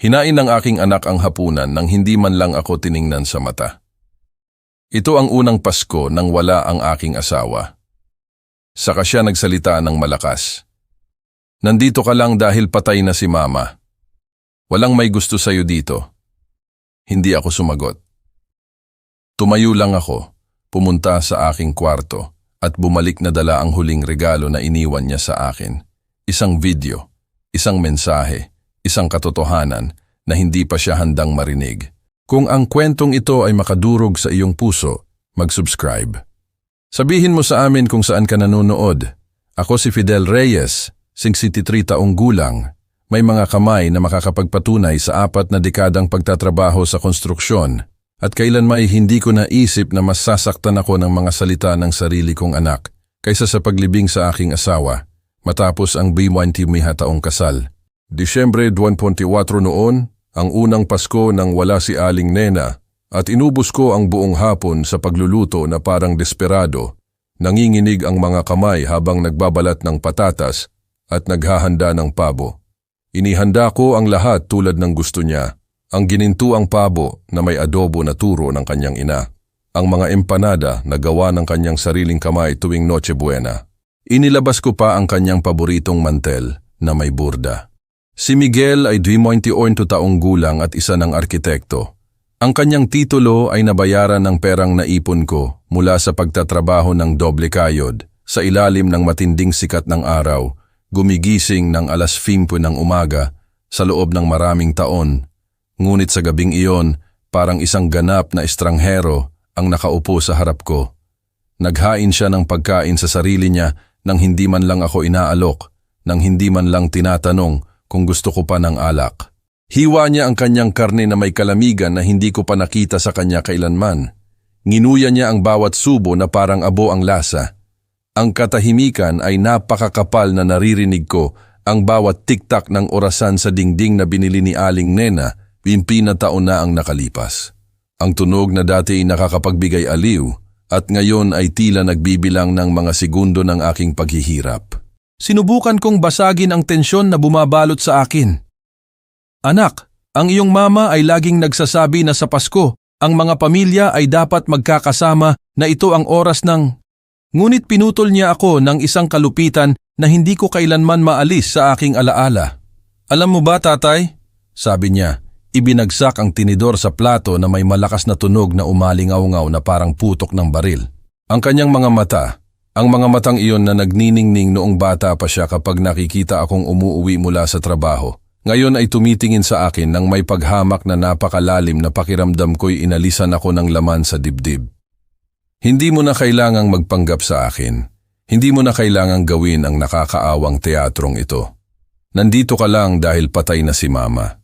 Hinain ng aking anak ang hapunan nang hindi man lang ako tiningnan sa mata. Ito ang unang Pasko nang wala ang aking asawa. Saka siya nagsalita ng malakas. Nandito ka lang dahil patay na si Mama. Walang may gusto sa'yo dito. Hindi ako sumagot. Tumayo lang ako, pumunta sa aking kwarto at bumalik na dala ang huling regalo na iniwan niya sa akin. Isang video, isang mensahe, isang katotohanan na hindi pa siya handang marinig. Kung ang kwentong ito ay makadurog sa iyong puso, mag-subscribe. Sabihin mo sa amin kung saan ka nanonood. Ako si Fidel Reyes, 63 taong gulang. May mga kamay na makakapagpatunay sa 4 na dekadang pagtatrabaho sa konstruksyon at kailanman ay hindi ko naisip na mas sasaktan ako ng mga salita ng sarili kong anak kaysa sa paglibing sa aking asawa matapos ang 20 taong kasal. Disyembre 24 noon, ang unang Pasko nang wala si Aling Nena at inubos ko ang buong hapon sa pagluluto na parang desperado. Nanginginig ang mga kamay habang nagbabalat ng patatas at naghahanda ng pabo. Inihanda ko ang lahat tulad ng gusto niya. Ang ginintuang pabo na may adobo na turo ng kanyang ina. Ang mga empanada na gawa ng kanyang sariling kamay tuwing Noche Buena. Inilabas ko pa ang kanyang paboritong mantel na may burda. Si Miguel ay 28 taong gulang at isa ng arkitekto. Ang kanyang titulo ay nabayaran ng perang naipon ko mula sa pagtatrabaho ng doble kayod sa ilalim ng matinding sikat ng araw, gumigising ng 5:00 ng umaga sa loob ng maraming taon. Ngunit sa gabing iyon, parang isang ganap na estranghero ang nakaupo sa harap ko. Naghain siya ng pagkain sa sarili niya nang hindi man lang ako inaalok, nang hindi man lang tinatanong kung gusto ko pa ng alak. Hiwa niya ang kanyang karne na may kalamigan na hindi ko pa nakita sa kanya kailanman. Nginuya niya ang bawat subo na parang abo ang lasa. Ang katahimikan ay napakakapal na naririnig ko ang bawat tiktak ng orasan sa dingding na binili ni Aling Nena 20 na taon na ang nakalipas. Ang tunog na dati ay nakakapagbigay aliw at ngayon ay tila nagbibilang ng mga segundo ng aking paghihirap. Sinubukan kong basagin ang tensyon na bumabalot sa akin. Anak, ang iyong mama ay laging nagsasabi na sa Pasko, ang mga pamilya ay dapat magkakasama na ito ang oras ng... Ngunit pinutol niya ako ng isang kalupitan na hindi ko kailanman maalis sa aking alaala. Alam mo ba, tatay? Sabi niya, ibinagsak ang tinidor sa plato na may malakas na tunog na umalingaw-ngaw na parang putok ng baril. Ang kanyang mga mata, ang mga matang iyon na nagniningning noong bata pa siya kapag nakikita akong umuuwi mula sa trabaho, ngayon ay tumitingin sa akin nang may paghamak na napakalalim na pakiramdam ko'y inalisan ako ng laman sa dibdib. Hindi mo na kailangang magpanggap sa akin. Hindi mo na kailangang gawin ang nakakaawang teatrong ito. Nandito ka lang dahil patay na si Mama.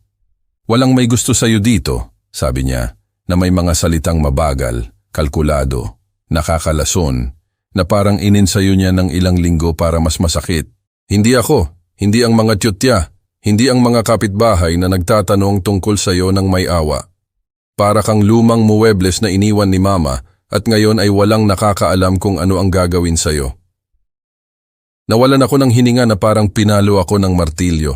Walang may gusto sa'yo dito, sabi niya, na may mga salitang mabagal, kalkulado, nakakalason, na parang ininsayo niya ng ilang linggo para mas masakit. Hindi ako, hindi ang mga tiyutya, hindi ang mga kapitbahay na nagtatanong tungkol sa'yo ng may awa. Para kang lumang muwebles na iniwan ni Mama at ngayon ay walang nakakaalam kung ano ang gagawin sa'yo. Nawalan ako ng hininga na parang pinalo ako ng martilyo.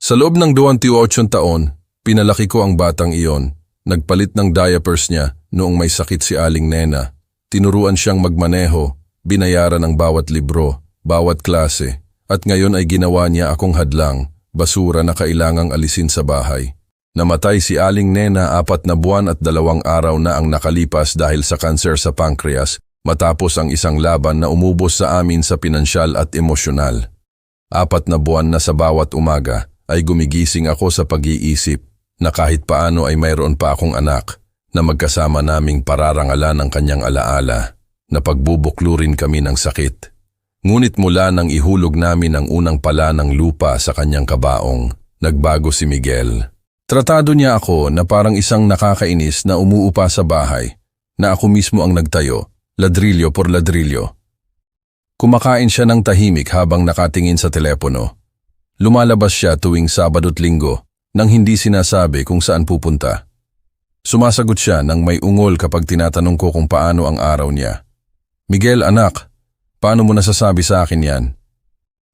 Sa loob ng 28 taon, pinalaki ko ang batang iyon. Nagpalit ng diapers niya noong may sakit si Aling Nena. Tinuruan siyang magmaneho, binayaran ang bawat libro, bawat klase, at ngayon ay ginawa niya akong hadlang, basura na kailangang alisin sa bahay. Namatay si Aling Nena 4 na buwan at 2 araw na ang nakalipas dahil sa kanser sa pancreas matapos ang isang laban na umubos sa amin sa pinansyal at emosyonal. 4 na buwan na sa bawat umaga ay gumigising ako sa pag-iisip na kahit paano ay mayroon pa akong anak na magkasama naming pararangalan ang kanyang alaala na pagbubuklurin kami ng sakit. Ngunit mula nang ihulog namin ang unang pala ng lupa sa kanyang kabaong, nagbago si Miguel. Tratado niya ako na parang isang nakakainis na umuupa sa bahay, na ako mismo ang nagtayo, ladrilyo por ladrilyo. Kumakain siya ng tahimik habang nakatingin sa telepono. Lumalabas siya tuwing Sabado't Linggo nang hindi sinasabi kung saan pupunta. Sumasagot siya nang may ungol kapag tinatanong ko kung paano ang araw niya. Miguel, anak, paano mo nasasabi sa akin yan?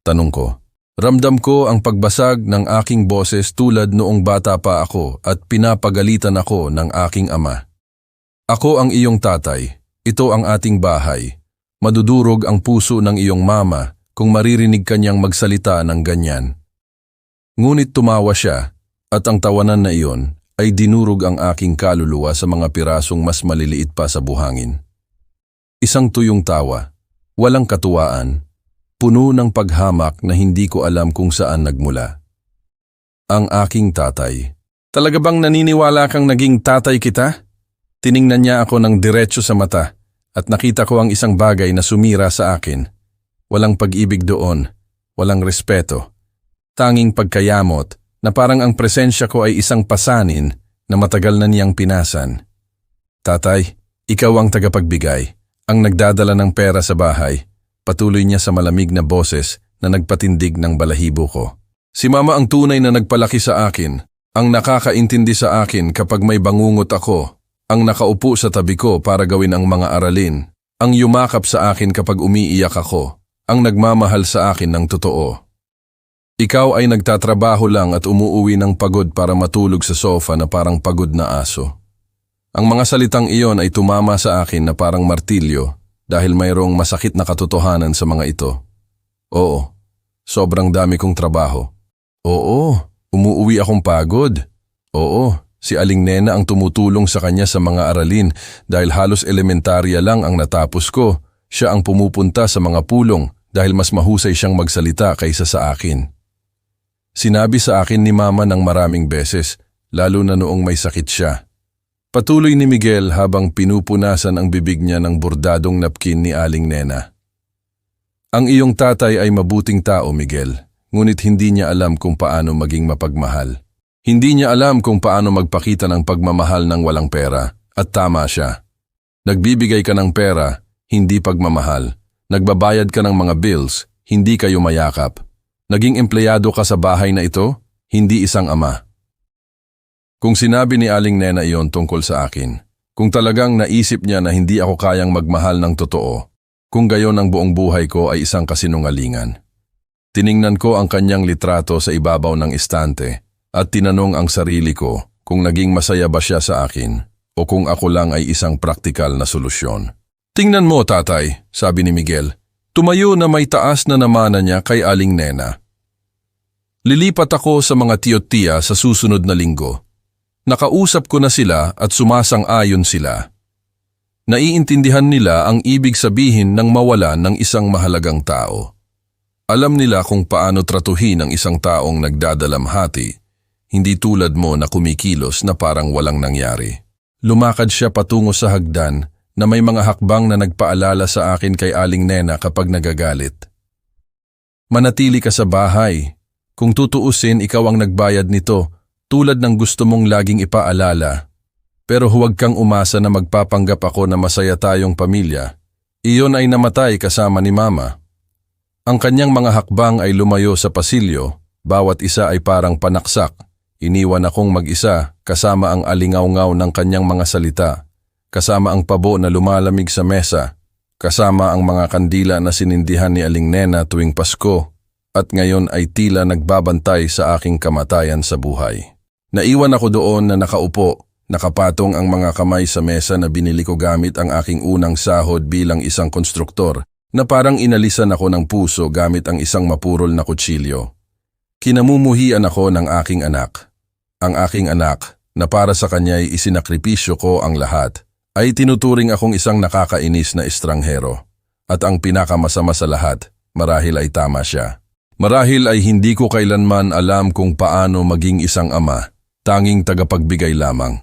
Tanong ko. Ramdam ko ang pagbasag ng aking boses tulad noong bata pa ako at pinapagalitan ako ng aking ama. Ako ang iyong tatay, ito ang ating bahay. Madudurog ang puso ng iyong mama kung maririnig kanyang magsalita ng ganyan. Ngunit tumawa siya at ang tawanan na iyon ay dinurog ang aking kaluluwa sa mga pirasong mas maliliit pa sa buhangin. Isang tuyong tawa, walang katuwaan, puno ng paghamak na hindi ko alam kung saan nagmula. Ang aking tatay. Talaga bang naniniwala kang naging tatay kita? Tiningnan niya ako ng diretso sa mata at nakita ko ang isang bagay na sumira sa akin. Walang pag-ibig doon, walang respeto. Tanging pagkayamot na parang ang presensya ko ay isang pasanin na matagal na niyang pinasan. Tatay, ikaw ang tagapagbigay, ang nagdadala ng pera sa bahay. Patuloy niya sa malamig na boses na nagpatindig ng balahibo ko. Si mama ang tunay na nagpalaki sa akin, ang nakakaintindi sa akin kapag may bangungot ako, ang nakaupo sa tabi ko para gawin ang mga aralin, ang yumakap sa akin kapag umiiyak ako, ang nagmamahal sa akin ng totoo. Ikaw ay nagtatrabaho lang at umuuwi ng pagod para matulog sa sofa na parang pagod na aso. Ang mga salitang iyon ay tumama sa akin na parang martilyo dahil mayroong masakit na katotohanan sa mga ito. Oo, sobrang dami kong trabaho. Oo, umuuwi akong pagod. Oo, si Aling Nena ang tumutulong sa kanya sa mga aralin dahil halos elementarya lang ang natapos ko. Siya ang pumupunta sa mga pulong dahil mas mahusay siyang magsalita kaysa sa akin. Sinabi sa akin ni Mama ng maraming beses, lalo na noong may sakit siya. Patuloy ni Miguel habang pinupunasan ang bibig niya ng bordadong napkin ni Aling Nena. Ang iyong tatay ay mabuting tao, Miguel, ngunit hindi niya alam kung paano maging mapagmahal. Hindi niya alam kung paano magpakita ng pagmamahal ng walang pera, at tama siya. Nagbibigay ka ng pera, hindi pagmamahal. Nagbabayad ka ng mga bills, hindi kayo mayakap. Naging empleyado ka sa bahay na ito, hindi isang ama. Kung sinabi ni Aling Nena iyon tungkol sa akin, kung talagang naisip niya na hindi ako kayang magmahal ng totoo, kung gayon ang buong buhay ko ay isang kasinungalingan. Tiningnan ko ang kanyang litrato sa ibabaw ng istante at tinanong ang sarili ko kung naging masaya ba siya sa akin o kung ako lang ay isang praktikal na solusyon. Tingnan mo, tatay, sabi ni Miguel. Tumayo na may taas na namana niya kay Aling Nena. Lilipat ako sa mga tiyo't tiya sa susunod na linggo. Nakausap ko na sila at sumasang-ayon sila. Naiintindihan nila ang ibig sabihin ng mawalan ng isang mahalagang tao. Alam nila kung paano tratuhin ang isang taong nagdadalamhati, hindi tulad mo na kumikilos na parang walang nangyari. Lumakad siya patungo sa hagdan na may mga hakbang na nagpaalala sa akin kay Aling Nena kapag nagagalit. Manatili ka sa bahay. Kung tutuusin, ikaw ang nagbayad nito, tulad ng gusto mong laging ipaalala. Pero huwag kang umasa na magpapanggap ako na masaya tayong pamilya. Iyon ay namatay kasama ni Mama. Ang kanyang mga hakbang ay lumayo sa pasilyo, bawat isa ay parang panaksak. Iniwan akong mag-isa kasama ang alingaw-ngaw ng kanyang mga salita, kasama ang pabo na lumalamig sa mesa, kasama ang mga kandila na sinindihan ni Aling Nena tuwing Pasko, at ngayon ay tila nagbabantay sa aking kamatayan sa buhay. Naiwan ako doon na nakaupo, nakapatong ang mga kamay sa mesa na binili ko gamit ang aking unang sahod bilang isang konstruktor, na parang inalisan ako ng puso gamit ang isang mapurol na kutsilyo. Kinamumuhian ako ng aking anak. Ang aking anak, na para sa kanya ay isinakripisyo ko ang lahat, ay tinuturing akong isang nakakainis na estranghero. At ang pinakamasama sa lahat, marahil ay tama siya. Marahil ay hindi ko kailanman alam kung paano maging isang ama, tanging tagapagbigay lamang.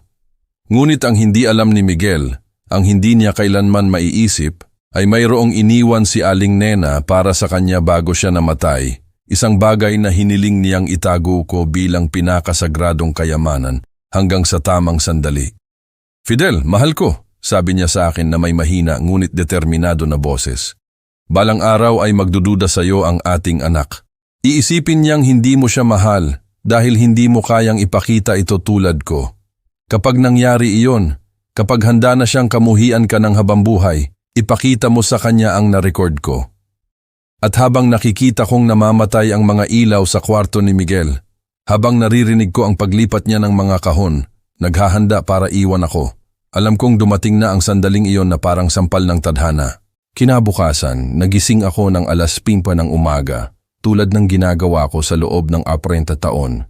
Ngunit ang hindi alam ni Miguel, ang hindi niya kailanman maiisip, ay mayroong iniwan si Aling Nena para sa kanya bago siya namatay, isang bagay na hiniling niyang itago ko bilang pinakasagradong kayamanan hanggang sa tamang sandali. Fidel, mahal ko, sabi niya sa akin na may mahina ngunit determinado na boses. Balang araw ay magdududa sa iyo ang ating anak. Iisipin niyang hindi mo siya mahal dahil hindi mo kayang ipakita ito tulad ko. Kapag nangyari iyon, kapag handa na siyang kamuhian ka ng habambuhay, ipakita mo sa kanya ang na-record ko. At habang nakikita kong namamatay ang mga ilaw sa kwarto ni Miguel, habang naririnig ko ang paglipat niya ng mga kahon, naghahanda para iwan ako. Alam kong dumating na ang sandaling iyon na parang sampal ng tadhana. Kinabukasan, nagising ako ng 5:00 ng umaga, tulad ng ginagawa ko sa loob ng 40 taon.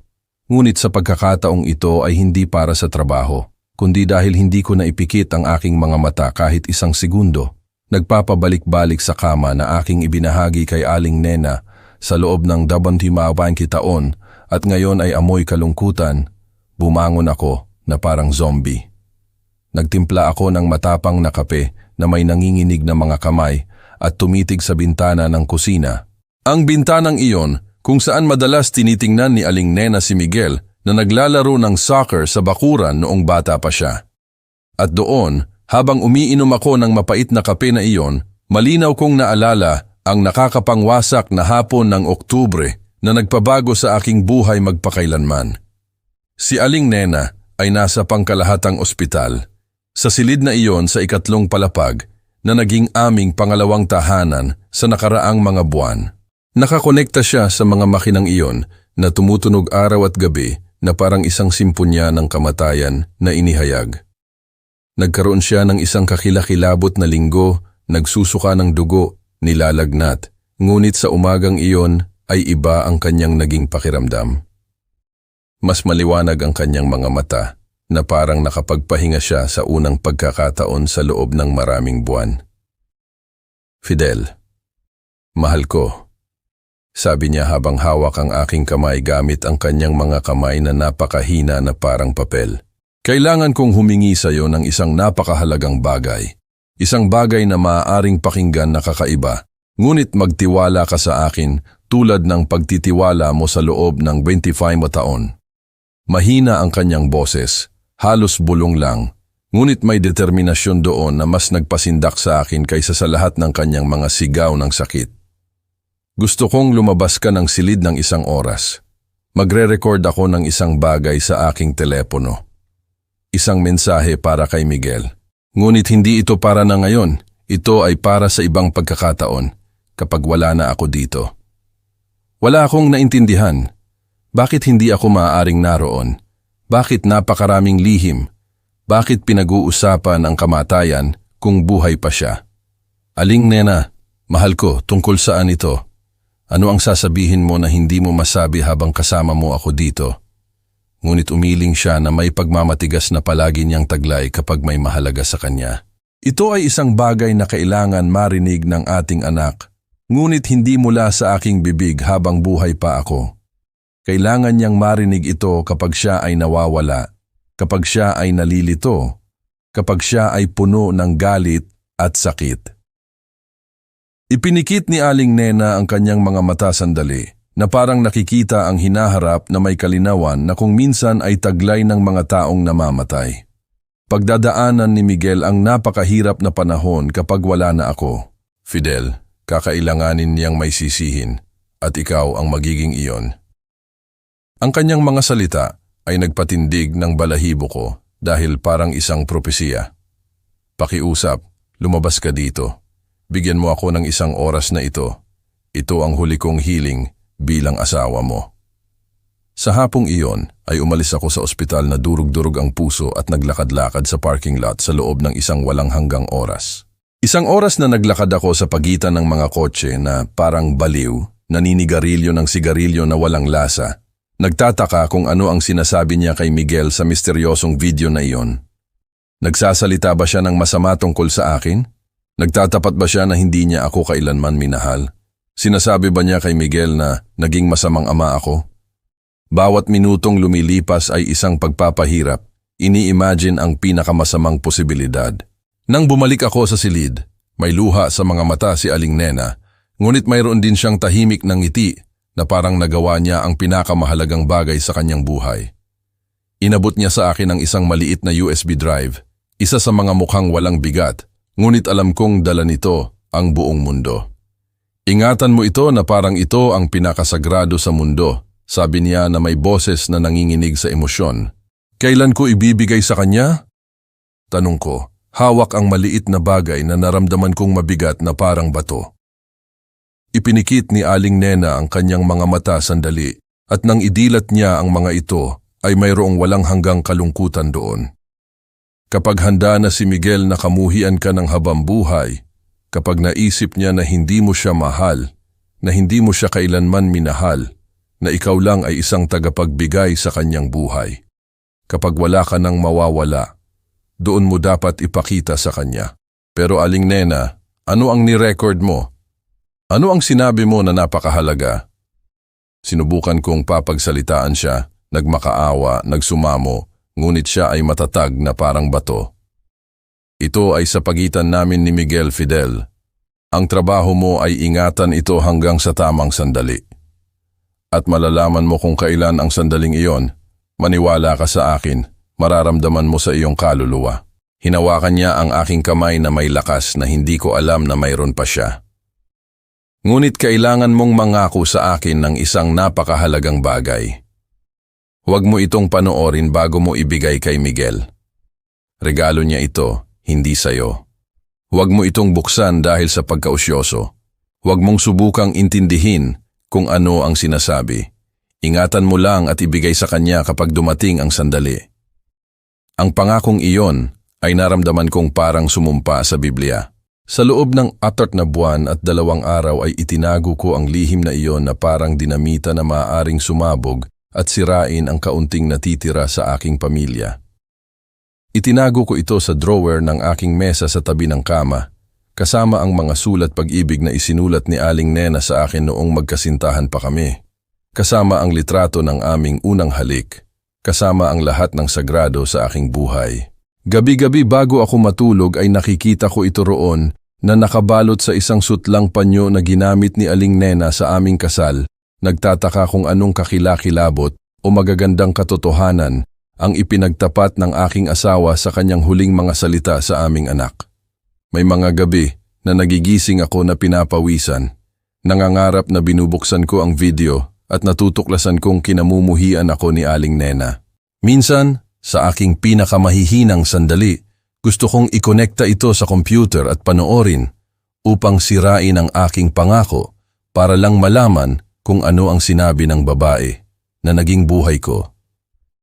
Ngunit sa pagkakataong ito ay hindi para sa trabaho, kundi dahil hindi ko naipikit ang aking mga mata kahit isang segundo. Nagpapabalik-balik sa kama na aking ibinahagi kay Aling Nena sa loob ng 20 taon at ngayon ay amoy kalungkutan. Bumangon ako na parang zombie. Nagtimpla ako ng matapang na kape na may nanginginig na mga kamay at tumitig sa bintana ng kusina. Ang bintanang iyon kung saan madalas tinitingnan ni Aling Nena si Miguel na naglalaro ng soccer sa bakuran noong bata pa siya. At doon, habang umiinom ako ng mapait na kape na iyon, malinaw kong naalala ang nakakapangwasak na hapon ng Oktubre na nagpabago sa aking buhay magpakailanman. Si Aling Nena ay nasa pangkalahatang ospital. Sa silid na iyon sa 2 palapag na naging aming pangalawang tahanan sa nakaraang mga buwan. Nakakonekta siya sa mga makinang iyon na tumutunog araw at gabi na parang isang simponya ng kamatayan na inihayag. Nagkaroon siya ng isang kakilakilabot na linggo, nagsusuka ng dugo, nilalagnat, ngunit sa umagang iyon ay iba ang kanyang naging pakiramdam. Mas maliwanag ang kanyang mga mata, na parang nakapagpahinga siya sa unang pagkakataon sa loob ng maraming buwan. Fidel, mahal ko, sabi niya habang hawak ang aking kamay gamit ang kanyang mga kamay na napakahina na parang papel. Kailangan kong humingi sa iyo ng isang napakahalagang bagay. Isang bagay na maaaring pakinggan na kakaiba, ngunit magtiwala ka sa akin tulad ng pagtitiwala mo sa loob ng 25 taon. Mahina ang kanyang boses. Halos bulong lang, ngunit may determinasyon doon na mas nagpasindak sa akin kaysa sa lahat ng kanyang mga sigaw ng sakit. Gusto kong lumabas ka ng silid ng 1 oras. Magre-record ako ng isang bagay sa aking telepono. Isang mensahe para kay Miguel. Ngunit hindi ito para na ngayon, ito ay para sa ibang pagkakataon, kapag wala na ako dito. Wala akong naintindihan. Bakit hindi ako maaaring naroon? Bakit napakaraming lihim? Bakit pinag-uusapan ang kamatayan kung buhay pa siya? Aling Nena, mahal ko, tungkol saan ito? Ano ang sasabihin mo na hindi mo masabi habang kasama mo ako dito? Ngunit umiling siya na may pagmamatigas na palagi niyang taglay kapag may mahalaga sa kanya. Ito ay isang bagay na kailangan marinig ng ating anak, ngunit hindi mula sa aking bibig habang buhay pa ako. Kailangan niyang marinig ito kapag siya ay nawawala, kapag siya ay nalilito, kapag siya ay puno ng galit at sakit. Ipinikit ni Aling Nena ang kanyang mga mata sandali, na parang nakikita ang hinaharap na may kalinawan na kung minsan ay taglay ng mga taong namamatay. Pagdadaanan ni Miguel ang napakahirap na panahon kapag wala na ako. Fidel, kakailanganin niyang may sisihin, at ikaw ang magiging iyon. Ang kanyang mga salita ay nagpatindig ng balahibo ko dahil parang isang propesiya. Pakiusap, lumabas ka dito. Bigyan mo ako ng 1 oras na ito. Ito ang huli kong hiling bilang asawa mo. Sa hapong iyon ay umalis ako sa ospital na durug-durug ang puso at naglakad-lakad sa parking lot sa loob ng isang walang hanggang oras. 1 oras na naglakad ako sa pagitan ng mga kotse na parang baliw, naninigarilyo ng sigarilyo na walang lasa. Nagtataka kung ano ang sinasabi niya kay Miguel sa misteryosong video na iyon. Nagsasalita ba siya ng masama tungkol sa akin? Nagtatapat ba siya na hindi niya ako kailanman minahal? Sinasabi ba niya kay Miguel na naging masamang ama ako? Bawat minutong lumilipas ay isang pagpapahirap. Ini-imagine ang pinakamasamang posibilidad. Nang bumalik ako sa silid, may luha sa mga mata si Aling Nena, ngunit mayroon din siyang tahimik ng ngiti na parang nagawa niya ang pinakamahalagang bagay sa kanyang buhay. Inabot niya sa akin ang isang maliit na USB drive, isa sa mga mukhang walang bigat, ngunit alam kong dala nito ang buong mundo. Ingatan mo ito na parang ito ang pinakasagrado sa mundo, sabi niya na may boses na nanginginig sa emosyon. Kailan ko ibibigay sa kanya? Tanong ko, hawak ang maliit na bagay na naramdaman kong mabigat na parang bato. Ipinikit ni Aling Nena ang kanyang mga mata sandali at nang idilat niya ang mga ito ay mayroong walang hanggang kalungkutan doon. Kapag handa na si Miguel na kamuhian ka ng habambuhay, kapag naisip niya na hindi mo siya mahal, na hindi mo siya kailanman minahal, na ikaw lang ay isang tagapagbigay sa kanyang buhay. Kapag wala ka nang mawawala, doon mo dapat ipakita sa kanya. Pero Aling Nena, ano ang ni-record mo? Ano ang sinabi mo na napakahalaga? Sinubukan kong papagsalitaan siya, nagmakaawa, nagsumamo, ngunit siya ay matatag na parang bato. Ito ay sa pagitan namin ni Miguel Fidel. Ang trabaho mo ay ingatan ito hanggang sa tamang sandali. At malalaman mo kung kailan ang sandaling iyon, maniwala ka sa akin, mararamdaman mo sa iyong kaluluwa. Hinawakan niya ang aking kamay na may lakas na hindi ko alam na mayroon pa siya. Ngunit kailangan mong mangako sa akin ng isang napakahalagang bagay. Huwag mo itong panoorin bago mo ibigay kay Miguel. Regalo niya ito, hindi sayo. Huwag mo itong buksan dahil sa pagkausyoso. Huwag mong subukang intindihin kung ano ang sinasabi. Ingatan mo lang at ibigay sa kanya kapag dumating ang sandali. Ang pangakong iyon ay naramdaman kong parang sumumpa sa Biblia. Sa loob ng 4 na buwan at 2 araw ay itinago ko ang lihim na iyon na parang dinamita na maaaring sumabog at sirain ang kaunting natitira sa aking pamilya. Itinago ko ito sa drawer ng aking mesa sa tabi ng kama, kasama ang mga sulat pag-ibig na isinulat ni Aling Nena sa akin noong magkasintahan pa kami, kasama ang litrato ng aming unang halik, kasama ang lahat ng sagrado sa aking buhay. Gabi-gabi bago ako matulog ay nakikita ko ito roon na nakabalot sa isang sutlang panyo na ginamit ni Aling Nena sa aming kasal. Nagtataka kung anong kakilakilabot o magagandang katotohanan ang ipinagtapat ng aking asawa sa kanyang huling mga salita sa aming anak. May mga gabi na nagigising ako na pinapawisan, nangangarap na binubuksan ko ang video at natutuklasan kong kinamumuhian ako ni Aling Nena. Minsan, sa aking pinakamahihinang sandali, gusto kong ikonekta ito sa computer at panoorin upang sirain ang aking pangako para lang malaman kung ano ang sinabi ng babae na naging buhay ko.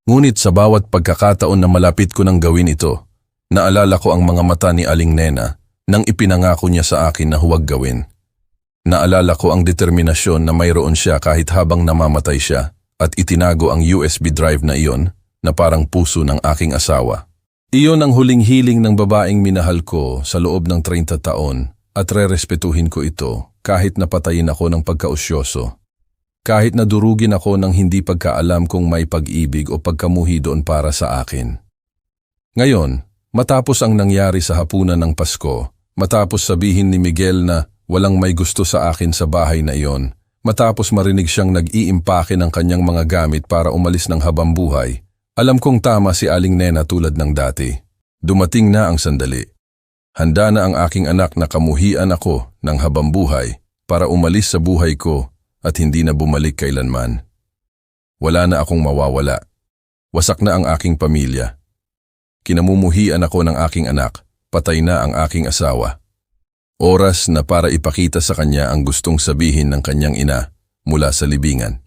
Ngunit sa bawat pagkakataon na malapit ko nang gawin ito, naalala ko ang mga mata ni Aling Nena nang ipinangako niya sa akin na huwag gawin. Naalala ko ang determinasyon na mayroon siya kahit habang namamatay siya at itinago ang USB drive na iyon na parang puso ng aking asawa. Iyon ang huling hiling ng babaeng minahal ko sa loob ng 30 taon at rerespetuhin ko ito kahit napatayin ako ng pagkausyoso. Kahit nadurugin ako ng hindi pagkaalam kung may pag-ibig o pagkamuhi doon para sa akin. Ngayon, matapos ang nangyari sa hapunan ng Pasko, matapos sabihin ni Miguel na walang may gusto sa akin sa bahay na iyon, matapos marinig siyang nag-iimpake ng kanyang mga gamit para umalis ng habambuhay, alam kong tama si Aling Nena tulad ng dati. Dumating na ang sandali. Handa na ang aking anak na kamuhian ako ng habambuhay para umalis sa buhay ko at hindi na bumalik kailanman. Wala na akong mawawala. Wasak na ang aking pamilya. Kinamumuhian ako ng aking anak, patay na ang aking asawa. Oras na para ipakita sa kanya ang gustong sabihin ng kanyang ina mula sa libingan.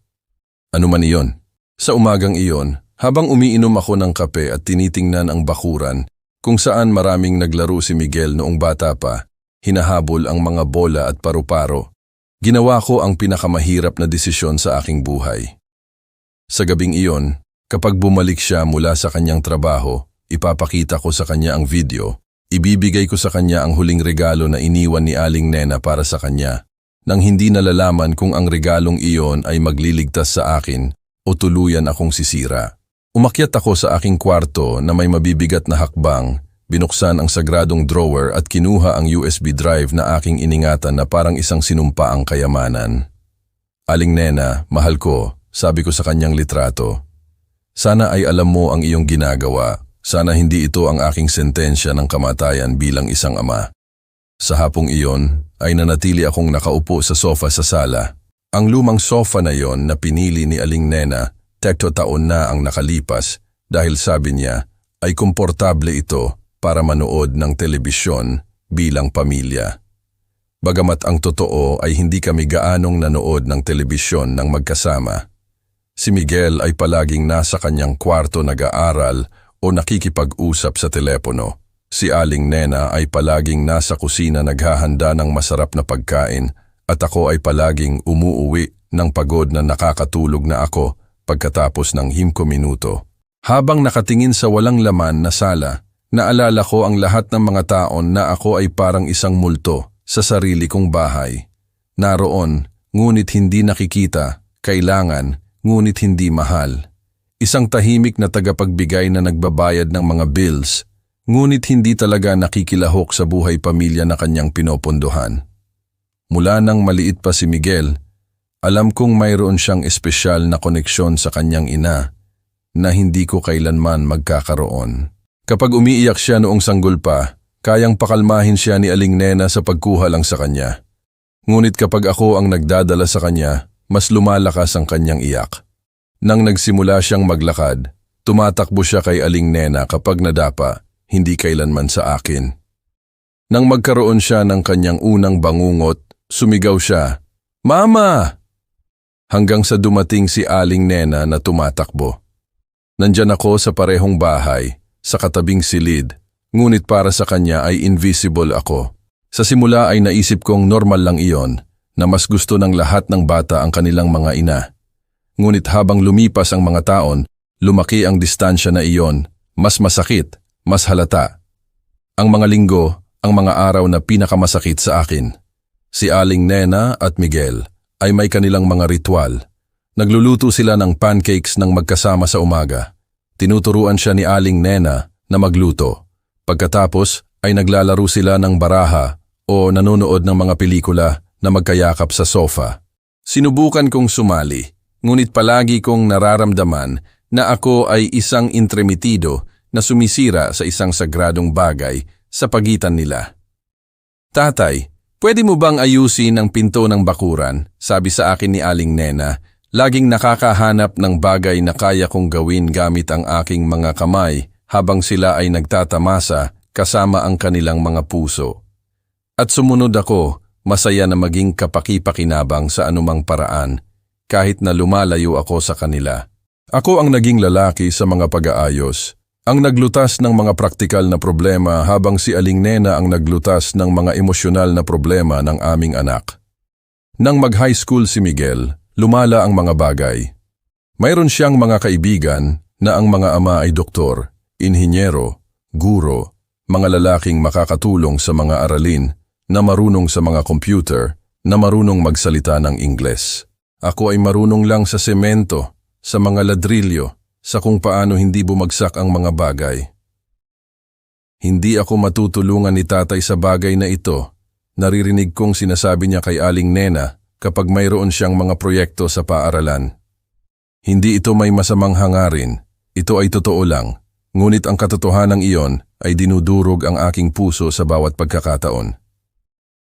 Ano man iyon? Sa umagang iyon, habang umiinom ako ng kape at tinitingnan ang bakuran kung saan maraming naglaro si Miguel noong bata pa, hinahabol ang mga bola at paru-paro, ginawa ko ang pinakamahirap na desisyon sa aking buhay. Sa gabing iyon, kapag bumalik siya mula sa kanyang trabaho, ipapakita ko sa kanya ang video, ibibigay ko sa kanya ang huling regalo na iniwan ni Aling Nena para sa kanya, nang hindi nalalaman kung ang regalong iyon ay magliligtas sa akin o tuluyan akong sisira. Umakyat ako sa aking kwarto na may mabibigat na hakbang, binuksan ang sagradong drawer at kinuha ang USB drive na aking iningatan na parang isang sinumpaang kayamanan. Aling Nena, mahal ko, sabi ko sa kanyang litrato. Sana ay alam mo ang iyong ginagawa. Sana hindi ito ang aking sentensya ng kamatayan bilang isang ama. Sa hapong iyon ay nanatili akong nakaupo sa sofa sa sala. Ang lumang sofa na iyon na pinili ni Aling Nena, 10 taon na ang nakalipas dahil sabi niya ay komportable ito para manood ng telebisyon bilang pamilya. Bagamat ang totoo ay hindi kami gaanong nanood ng telebisyon ng magkasama. Si Miguel ay palaging nasa kanyang kwarto nag-aaral o nakikipag-usap sa telepono. Si Aling Nena ay palaging nasa kusina naghahanda ng masarap na pagkain at ako ay palaging umuuwi ng pagod na nakakatulog na ako pagkatapos ng 5 minuto. Habang nakatingin sa walang laman na sala, naalala ko ang lahat ng mga taon na ako ay parang isang multo sa sarili kong bahay. Naroon, ngunit hindi nakikita, kailangan, ngunit hindi mahal. Isang tahimik na tagapagbigay na nagbabayad ng mga bills, ngunit hindi talaga nakikilahok sa buhay pamilya na kanyang pinopondohan. Mula nang maliit pa si Miguel, alam kong mayroon siyang espesyal na koneksyon sa kanyang ina na hindi ko kailanman magkakaroon. Kapag umiiyak siya noong sanggol pa, kayang pakalmahin siya ni Aling Nena sa pagkuha lang sa kanya. Ngunit kapag ako ang nagdadala sa kanya, mas lumalakas ang kanyang iyak. Nang nagsimula siyang maglakad, tumatakbo siya kay Aling Nena kapag nadapa, hindi kailanman sa akin. Nang magkaroon siya ng kanyang unang bangungot, sumigaw siya, "Mama!" Hanggang sa dumating si Aling Nena na tumatakbo. Nandyan ako sa parehong bahay, sa katabing silid, ngunit para sa kanya ay invisible ako. Sa simula ay naisip kong normal lang iyon, na mas gusto ng lahat ng bata ang kanilang mga ina. Ngunit habang lumipas ang mga taon, lumaki ang distansya na iyon, mas masakit, mas halata. Ang mga linggo, ang mga araw na pinakamasakit sa akin. Si Aling Nena at Miguel ay may kanilang mga ritual. Nagluluto sila ng pancakes ng magkasama sa umaga. Tinuturuan siya ni Aling Nena na magluto. Pagkatapos ay naglalaro sila ng baraha o nanonood ng mga pelikula na magkayakap sa sofa. Sinubukan kong sumali, ngunit palagi kong nararamdaman na ako ay isang intremitido na sumisira sa isang sagradong bagay sa pagitan nila. "Tatay, pwede mo bang ayusin ang pinto ng bakuran?" sabi sa akin ni Aling Nena. Laging nakakahanap ng bagay na kaya kong gawin gamit ang aking mga kamay habang sila ay nagtatamasa kasama ang kanilang mga puso. At sumunod ako, masaya na maging kapaki-pakinabang sa anumang paraan, kahit na lumalayo ako sa kanila. Ako ang naging lalaki sa mga pag-aayos, ang naglutas ng mga praktikal na problema habang si Aling Nena ang naglutas ng mga emosyonal na problema ng aming anak. Nang mag-high school si Miguel, lumala ang mga bagay. Mayroon siyang mga kaibigan na ang mga ama ay doktor, inhinyero, guro, mga lalaking makakatulong sa mga aralin, na marunong sa mga computer, na marunong magsalita ng Ingles. Ako ay marunong lang sa semento, sa mga ladrilyo, sa kung paano hindi bumagsak ang mga bagay. Hindi ako matutulungan ni tatay sa bagay na ito. Naririnig kong sinasabi niya kay Aling Nena kapag mayroon siyang mga proyekto sa paaralan. Hindi ito may masamang hangarin, ito ay totoo lang, ngunit ang katotohanan iyon ay dinudurog ang aking puso sa bawat pagkakataon.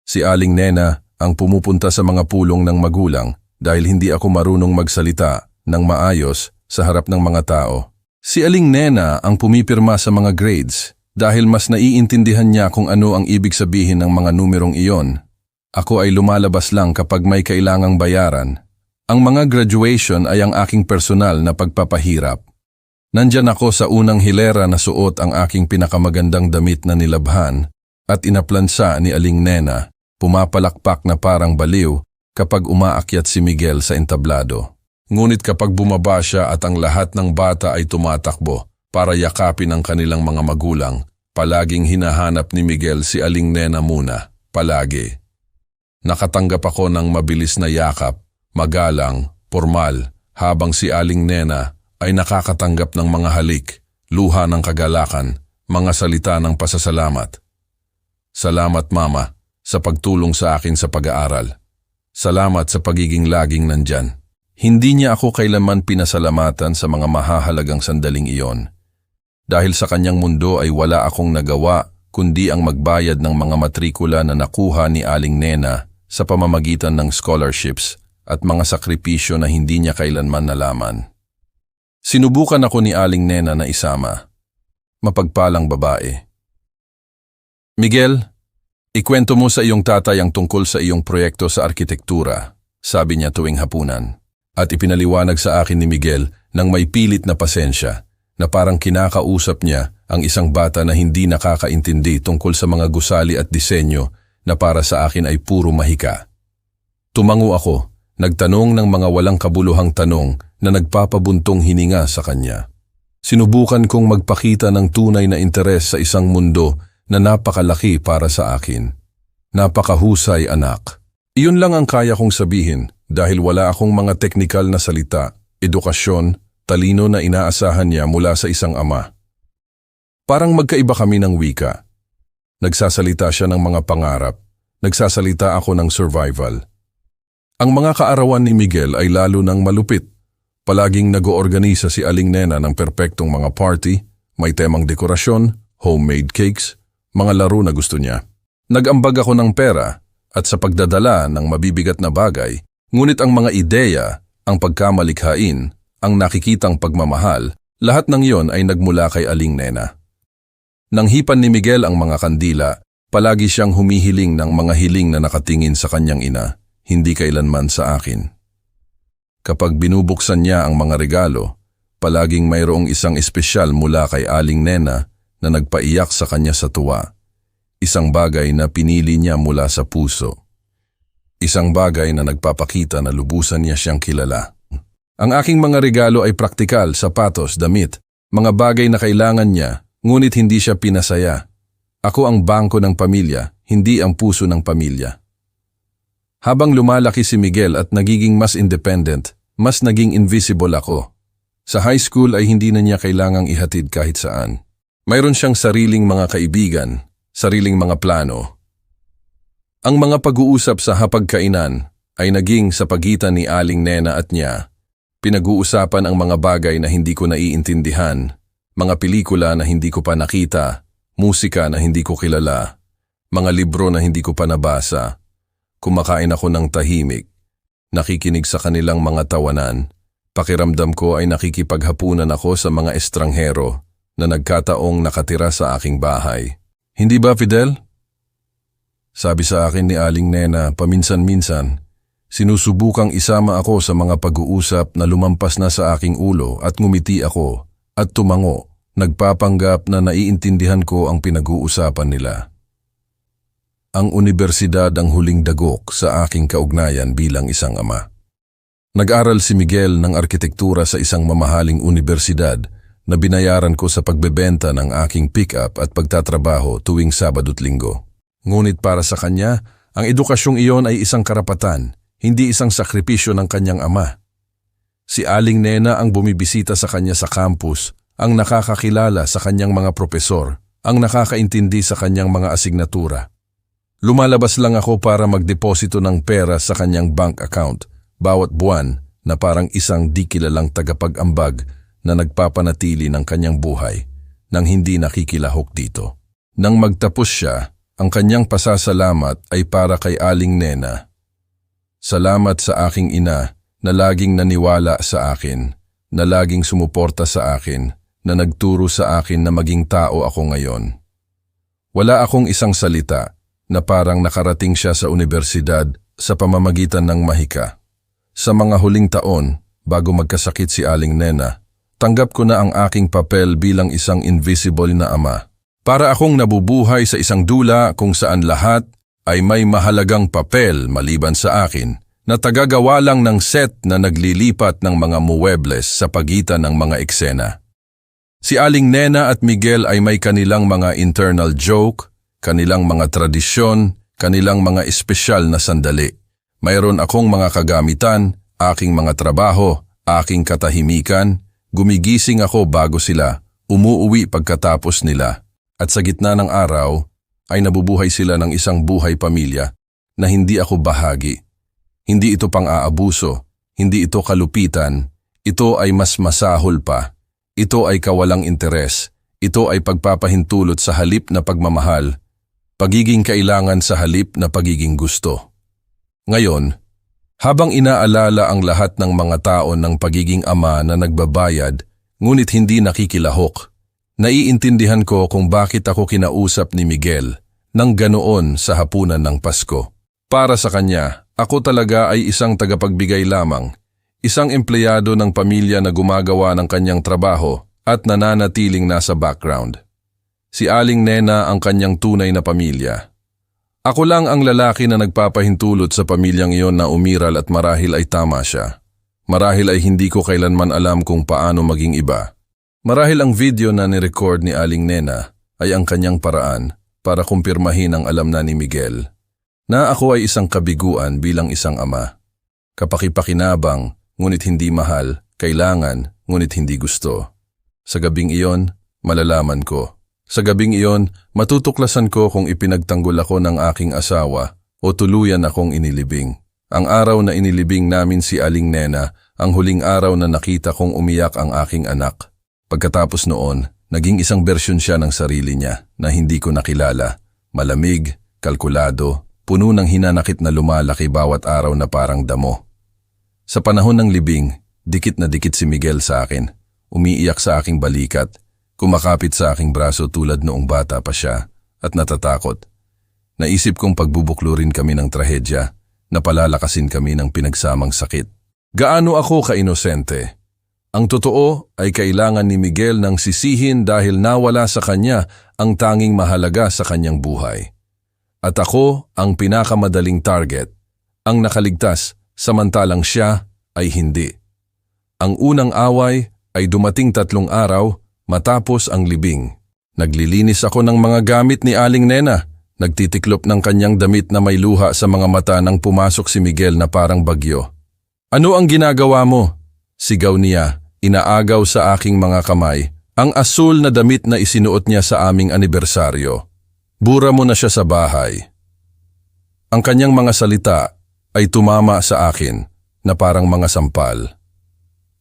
Si Aling Nena ang pumupunta sa mga pulong ng magulang dahil hindi ako marunong magsalita ng maayos sa harap ng mga tao. Si Aling Nena ang pumipirma sa mga grades dahil mas naiintindihan niya kung ano ang ibig sabihin ng mga numerong iyon. Ako ay lumalabas lang kapag may kailangang bayaran. Ang mga graduation ay ang aking personal na pagpapahirap. Nandyan ako sa unang hilera na suot ang aking pinakamagandang damit na nilabhan at inaplansa ni Aling Nena, pumapalakpak na parang baliw kapag umaakyat si Miguel sa entablado. Ngunit kapag bumaba siya at ang lahat ng bata ay tumatakbo para yakapin ang kanilang mga magulang, palaging hinahanap ni Miguel si Aling Nena muna, palagi. Nakatanggap ako ng mabilis na yakap, magalang, formal, habang si Aling Nena ay nakakatanggap ng mga halik, luha ng kagalakan, mga salita ng pasasalamat. "Salamat Mama sa pagtulong sa akin sa pag-aaral. Salamat sa pagiging laging nandyan." Hindi niya ako kailanman pinasalamatan sa mga mahahalagang sandaling iyon. Dahil sa kanyang mundo ay wala akong nagawa kundi ang magbayad ng mga matrikula na nakuha ni Aling Nena sa pamamagitan ng scholarships at mga sakripisyo na hindi niya kailanman nalaman. Sinubukan ako ni Aling Nena na isama. Mapagpalang babae. "Miguel, Ikwento mo sa iyong tatay ang tungkol sa iyong proyekto sa arkitektura, sabi niya tuwing hapunan. At ipinaliwanag sa akin ni Miguel nang may pilit na pasensya na parang kinakausap niya ang isang bata na hindi nakakaintindi tungkol sa mga gusali at disenyo na para sa akin ay puro mahika. Tumango ako, nagtanong ng mga walang kabuluhang tanong na nagpapabuntong hininga sa kanya. Sinubukan kong magpakita ng tunay na interes sa isang mundo na napakalaki para sa akin. Napakahusay, anak. Iyon lang ang kaya kong sabihin dahil wala akong mga teknikal na salita, edukasyon, talino na inaasahan niya mula sa isang ama. Parang magkaiba kami ng wika. Nagsasalita siya ng mga pangarap, nagsasalita ako ng survival. Ang mga kaarawan ni Miguel ay lalo ng malupit. Palaging nag-oorganisa si Aling Nena ng perpektong mga party, may temang dekorasyon, homemade cakes, mga laro na gusto niya. Nag-ambag ako ng pera at sa pagdadala ng mabibigat na bagay, ngunit ang mga ideya, ang pagkamalikhain, ang nakikitang pagmamahal, lahat ng iyon ay nagmula kay Aling Nena. Nang hipan ni Miguel ang mga kandila, palagi siyang humihiling ng mga hiling na nakatingin sa kanyang ina, hindi kailanman sa akin. Kapag binubuksan niya ang mga regalo, palaging mayroong isang espesyal mula kay Aling Nena na nagpaiyak sa kanya sa tuwa. Isang bagay na pinili niya mula sa puso. Isang bagay na nagpapakita na lubusan niya siyang kilala. Ang aking mga regalo ay praktikal, sapatos, damit, mga bagay na kailangan niya, ngunit hindi siya pinasaya. Ako ang bangko ng pamilya, hindi ang puso ng pamilya. Habang lumalaki si Miguel at nagiging mas independent, mas naging invisible ako. Sa high school ay hindi na niya kailangang ihatid kahit saan. Mayroon siyang sariling mga kaibigan, sariling mga plano. Ang mga pag-uusap sa hapagkainan ay naging sa pagitan ni Aling Nena at niya. Pinag-uusapan ang mga bagay na hindi ko naiintindihan, mga pelikula na hindi ko pa nakita, musika na hindi ko kilala, mga libro na hindi ko pa nabasa. Kumakain ako ng tahimik, nakikinig sa kanilang mga tawanan. Pakiramdam ko ay nakikipaghapunan ako sa mga estranghero na nagkataong nakatira sa aking bahay. Hindi ba, Fidel? Sabi sa akin ni Aling Nena paminsan-minsan. Sinusubukang isama ako sa mga pag-uusap na lumampas na sa aking ulo at ngumiti ako at tumango, nagpapanggap na naiintindihan ko ang pinag-uusapan nila. Ang unibersidad ang huling dagok sa aking kaugnayan bilang isang ama. Nag-aral si Miguel ng arkitektura sa isang mamahaling unibersidad na binayaran ko sa pagbebenta ng aking pick-up at pagtatrabaho tuwing Sabado't Linggo. Ngunit para sa kanya, ang edukasyong iyon ay isang karapatan, hindi isang sakripisyo ng kanyang ama. Si Aling Nena ang bumibisita sa kanya sa campus, ang nakakakilala sa kanyang mga propesor, ang nakakaintindi sa kanyang mga asignatura. Lumalabas lang ako para magdeposito ng pera sa kanyang bank account bawat buwan na parang isang di kilalang tagapag-ambag na nagpapanatili ng kanyang buhay nang hindi nakikilahok dito. Nang magtapos siya, ang kanyang pasasalamat ay para kay Aling Nena. Salamat sa aking ina na laging naniwala sa akin, na laging sumuporta sa akin, na nagturo sa akin na maging tao ako ngayon. Wala akong isang salita na parang nakarating siya sa unibersidad sa pamamagitan ng mahika. Sa mga huling taon, bago magkasakit si Aling Nena, tanggap ko na ang aking papel bilang isang invisible na ama. Para akong nabubuhay sa isang dula kung saan lahat ay may mahalagang papel maliban sa akin, na tagagawa lang ng set na naglilipat ng mga muebles sa pagitan ng mga eksena. Si Aling Nena at Miguel ay may kanilang mga internal joke, kanilang mga tradisyon, kanilang mga espesyal na sandali. Mayroon akong mga kagamitan, aking mga trabaho, aking katahimikan. Gumigising ako bago sila, umuuwi pagkatapos nila. At sa gitna ng araw, ay nabubuhay sila ng isang buhay pamilya na hindi ako bahagi. Hindi ito pang-aabuso, hindi ito kalupitan, ito ay mas masahol pa. Ito ay kawalang interes, ito ay pagpapahintulot sa halip na pagmamahal, pagiging kailangan sa halip na pagiging gusto. Ngayon, habang inaalala ang lahat ng mga tao ng pagiging ama na nagbabayad, ngunit hindi nakikilahok, naiintindihan ko kung bakit ako kinausap ni Miguel ng ganoon sa hapunan ng Pasko. Para sa kanya, ako talaga ay isang tagapagbigay lamang, isang empleyado ng pamilya na gumagawa ng kanyang trabaho at nananatiling nasa background. Si Aling Nena ang kanyang tunay na pamilya. Ako lang ang lalaki na nagpapahintulot sa pamilyang iyon na umiral at marahil ay tama siya. Marahil ay hindi ko kailanman alam kung paano maging iba. Marahil ang video na nirecord ni Aling Nena ay ang kanyang paraan para kumpirmahin ang alam na ni Miguel na ako ay isang kabiguan bilang isang ama. Kapakipakinabang, ngunit hindi mahal, kailangan, ngunit hindi gusto. Sa gabing iyon, malalaman ko. Sa gabing iyon, matutuklasan ko kung ipinagtanggol ako ng aking asawa o tuluyan akong inilibing. Ang araw na inilibing namin si Aling Nena, ang huling araw na nakita kong umiyak ang aking anak. Pagkatapos noon, naging isang bersyon siya ng sarili niya na hindi ko nakilala. Malamig, kalkulado, puno ng hinanakit na lumalaki bawat araw na parang damo. Sa panahon ng libing, dikit na dikit si Miguel sa akin. Umiiyak sa aking balikat, kumakapit sa aking braso tulad noong bata pa siya at natatakot. Naisip kong pagbubuklurin kami ng trahedya, na palalakasin kami ng pinagsamang sakit. Gaano ako kainosente? Ang totoo ay kailangan ni Miguel ng sisihin dahil nawala sa kanya ang tanging mahalaga sa kanyang buhay. At ako ang pinakamadaling target, ang nakaligtas samantalang siya ay hindi. Ang unang away ay dumating 3 araw matapos ang libing. Naglilinis ako ng mga gamit ni Aling Nena. Nagtitiklop ng kanyang damit na may luha sa mga mata nang pumasok si Miguel na parang bagyo. Ano ang ginagawa mo? Sigaw niya, inaagaw sa aking mga kamay, ang asul na damit na isinuot niya sa aming anibersaryo. Bura mo na siya sa bahay. Ang kanyang mga salita ay tumama sa akin na parang mga sampal.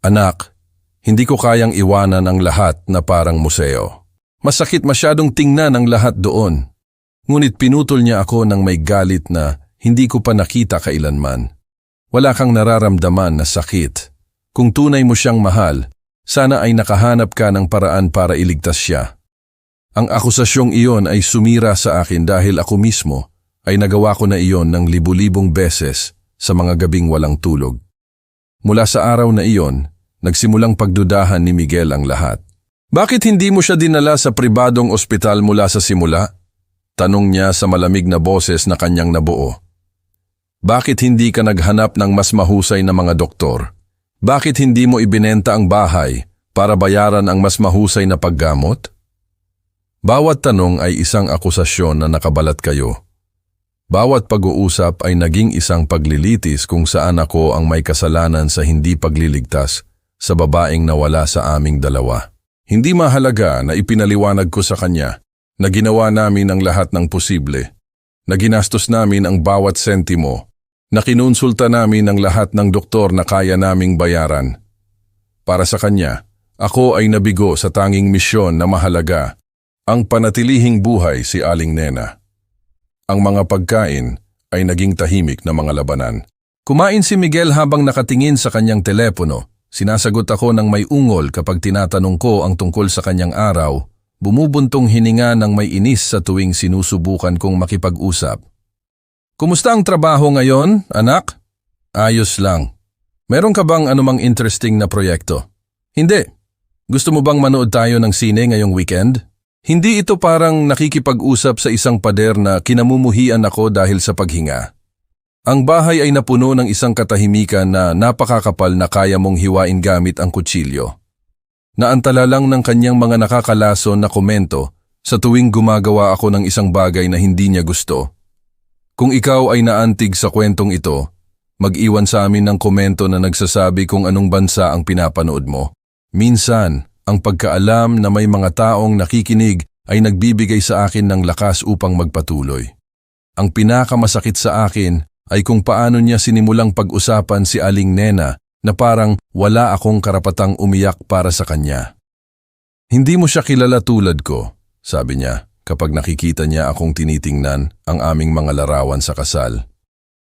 Anak, hindi ko kayang iwanan ang lahat na parang museo. Masakit masyadong tingnan ang lahat doon. Ngunit pinutol niya ako ng may galit na hindi ko pa nakita kailanman. Wala kang nararamdaman na sakit. Kung tunay mo siyang mahal, sana ay nakahanap ka ng paraan para iligtas siya. Ang akusasyong iyon ay sumira sa akin dahil ako mismo ay nagawa ko na iyon ng libu-libong beses sa mga gabing walang tulog. Mula sa araw na iyon, nagsimulang pagdudahan ni Miguel ang lahat. Bakit hindi mo siya dinala sa pribadong ospital mula sa simula? Tanong niya sa malamig na boses na kanyang nabuo. Bakit hindi ka naghanap ng mas mahusay na mga doktor? Bakit hindi mo ibinenta ang bahay para bayaran ang mas mahusay na paggamot? Bawat tanong ay isang akusasyon na nakabalat kayo. Bawat pag-uusap ay naging isang paglilitis kung saan ako ang may kasalanan sa hindi pagliligtas sa babaeng nawala sa aming dalawa. Hindi mahalaga na ipinaliwanag ko sa kanya na ginawa namin ang lahat ng posible, na ginastos namin ang bawat sentimo, na kinonsulta namin ang lahat ng doktor na kaya naming bayaran. Para sa kanya, ako ay nabigo sa tanging misyon na mahalaga, ang panatilihing buhay si Aling Nena. Ang mga pagkain ay naging tahimik na mga labanan. Kumain si Miguel habang nakatingin sa kanyang telepono. Sinasagot ako ng may ungol kapag tinatanong ko ang tungkol sa kanyang araw. Bumubuntong hininga ng may inis sa tuwing sinusubukan kong makipag-usap. Kumusta ang trabaho ngayon, anak? Ayos lang. Meron ka bang anumang interesting na proyekto? Hindi. Gusto mo bang manood tayo ng sine ngayong weekend? Hindi ito parang nakikipag-usap sa isang pader na kinamumuhian ako dahil sa paghinga. Ang bahay ay napuno ng isang katahimikan na napakakapal na kaya mong hiwain gamit ang kutsilyo. Naantala lang ng kanyang mga nakakalason na komento sa tuwing gumagawa ako ng isang bagay na hindi niya gusto. Kung ikaw ay naantig sa kwentong ito, mag-iwan sa amin ng komento na nagsasabi kung anong bansa ang pinapanood mo. Minsan, ang pagkaalam na may mga taong nakikinig ay nagbibigay sa akin ng lakas upang magpatuloy. Ang pinakamasakit sa akin ay kung paano niya sinimulang pag-usapan si Aling Nena na parang wala akong karapatang umiyak para sa kanya. Hindi mo siya kilala tulad ko, sabi niya kapag nakikita niya akong tinitingnan ang aming mga larawan sa kasal.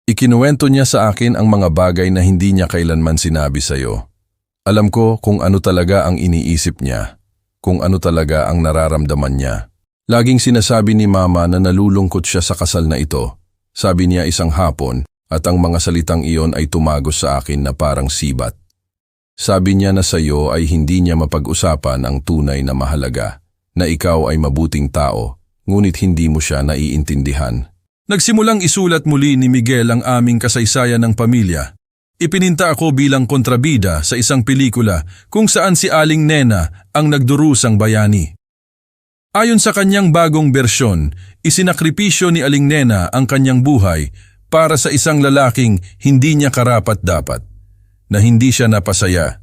Ikinuwento niya sa akin ang mga bagay na hindi niya kailanman sinabi sa iyo. Alam ko kung ano talaga ang iniisip niya, kung ano talaga ang nararamdaman niya. Laging sinasabi ni Mama na nalulungkot siya sa kasal na ito. Sabi niya isang hapon at ang mga salitang iyon ay tumagos sa akin na parang sibat. Sabi niya na sa iyo ay hindi niya mapag-usapan ang tunay na mahalaga, na ikaw ay mabuting tao, ngunit hindi mo siya naiintindihan. Nagsimulang isulat muli ni Miguel ang aming kasaysayan ng pamilya. Ipininta ako bilang kontrabida sa isang pelikula kung saan si Aling Nena ang nagdurusang bayani. Ayon sa kanyang bagong bersyon, isinakripisyo ni Aling Nena ang kanyang buhay para sa isang lalaking hindi niya karapat-dapat, na hindi siya napasaya,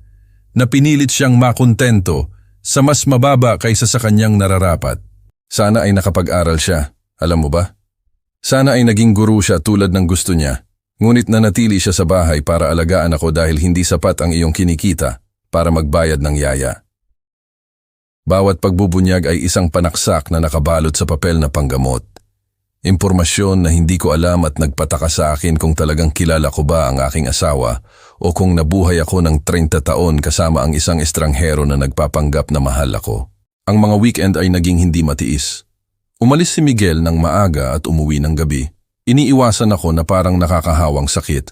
na pinilit siyang makontento sa mas mababa kaysa sa kanyang nararapat. Sana ay nakapag-aral siya, alam mo ba? Sana ay naging guru siya tulad ng gusto niya, ngunit nanatili siya sa bahay para alagaan ako dahil hindi sapat ang iyong kinikita para magbayad ng yaya. Bawat pagbubunyag ay isang panaksak na nakabalot sa papel na panggamot. Impormasyon na hindi ko alam at nagpataka sa akin kung talagang kilala ko ba ang aking asawa o kung nabuhay ako ng 30 taon kasama ang isang estranghero na nagpapanggap na mahal ako. Ang mga weekend ay naging hindi matiis. Umalis si Miguel ng maaga at umuwi ng gabi. Iniiwasan ako na parang nakakahawang sakit.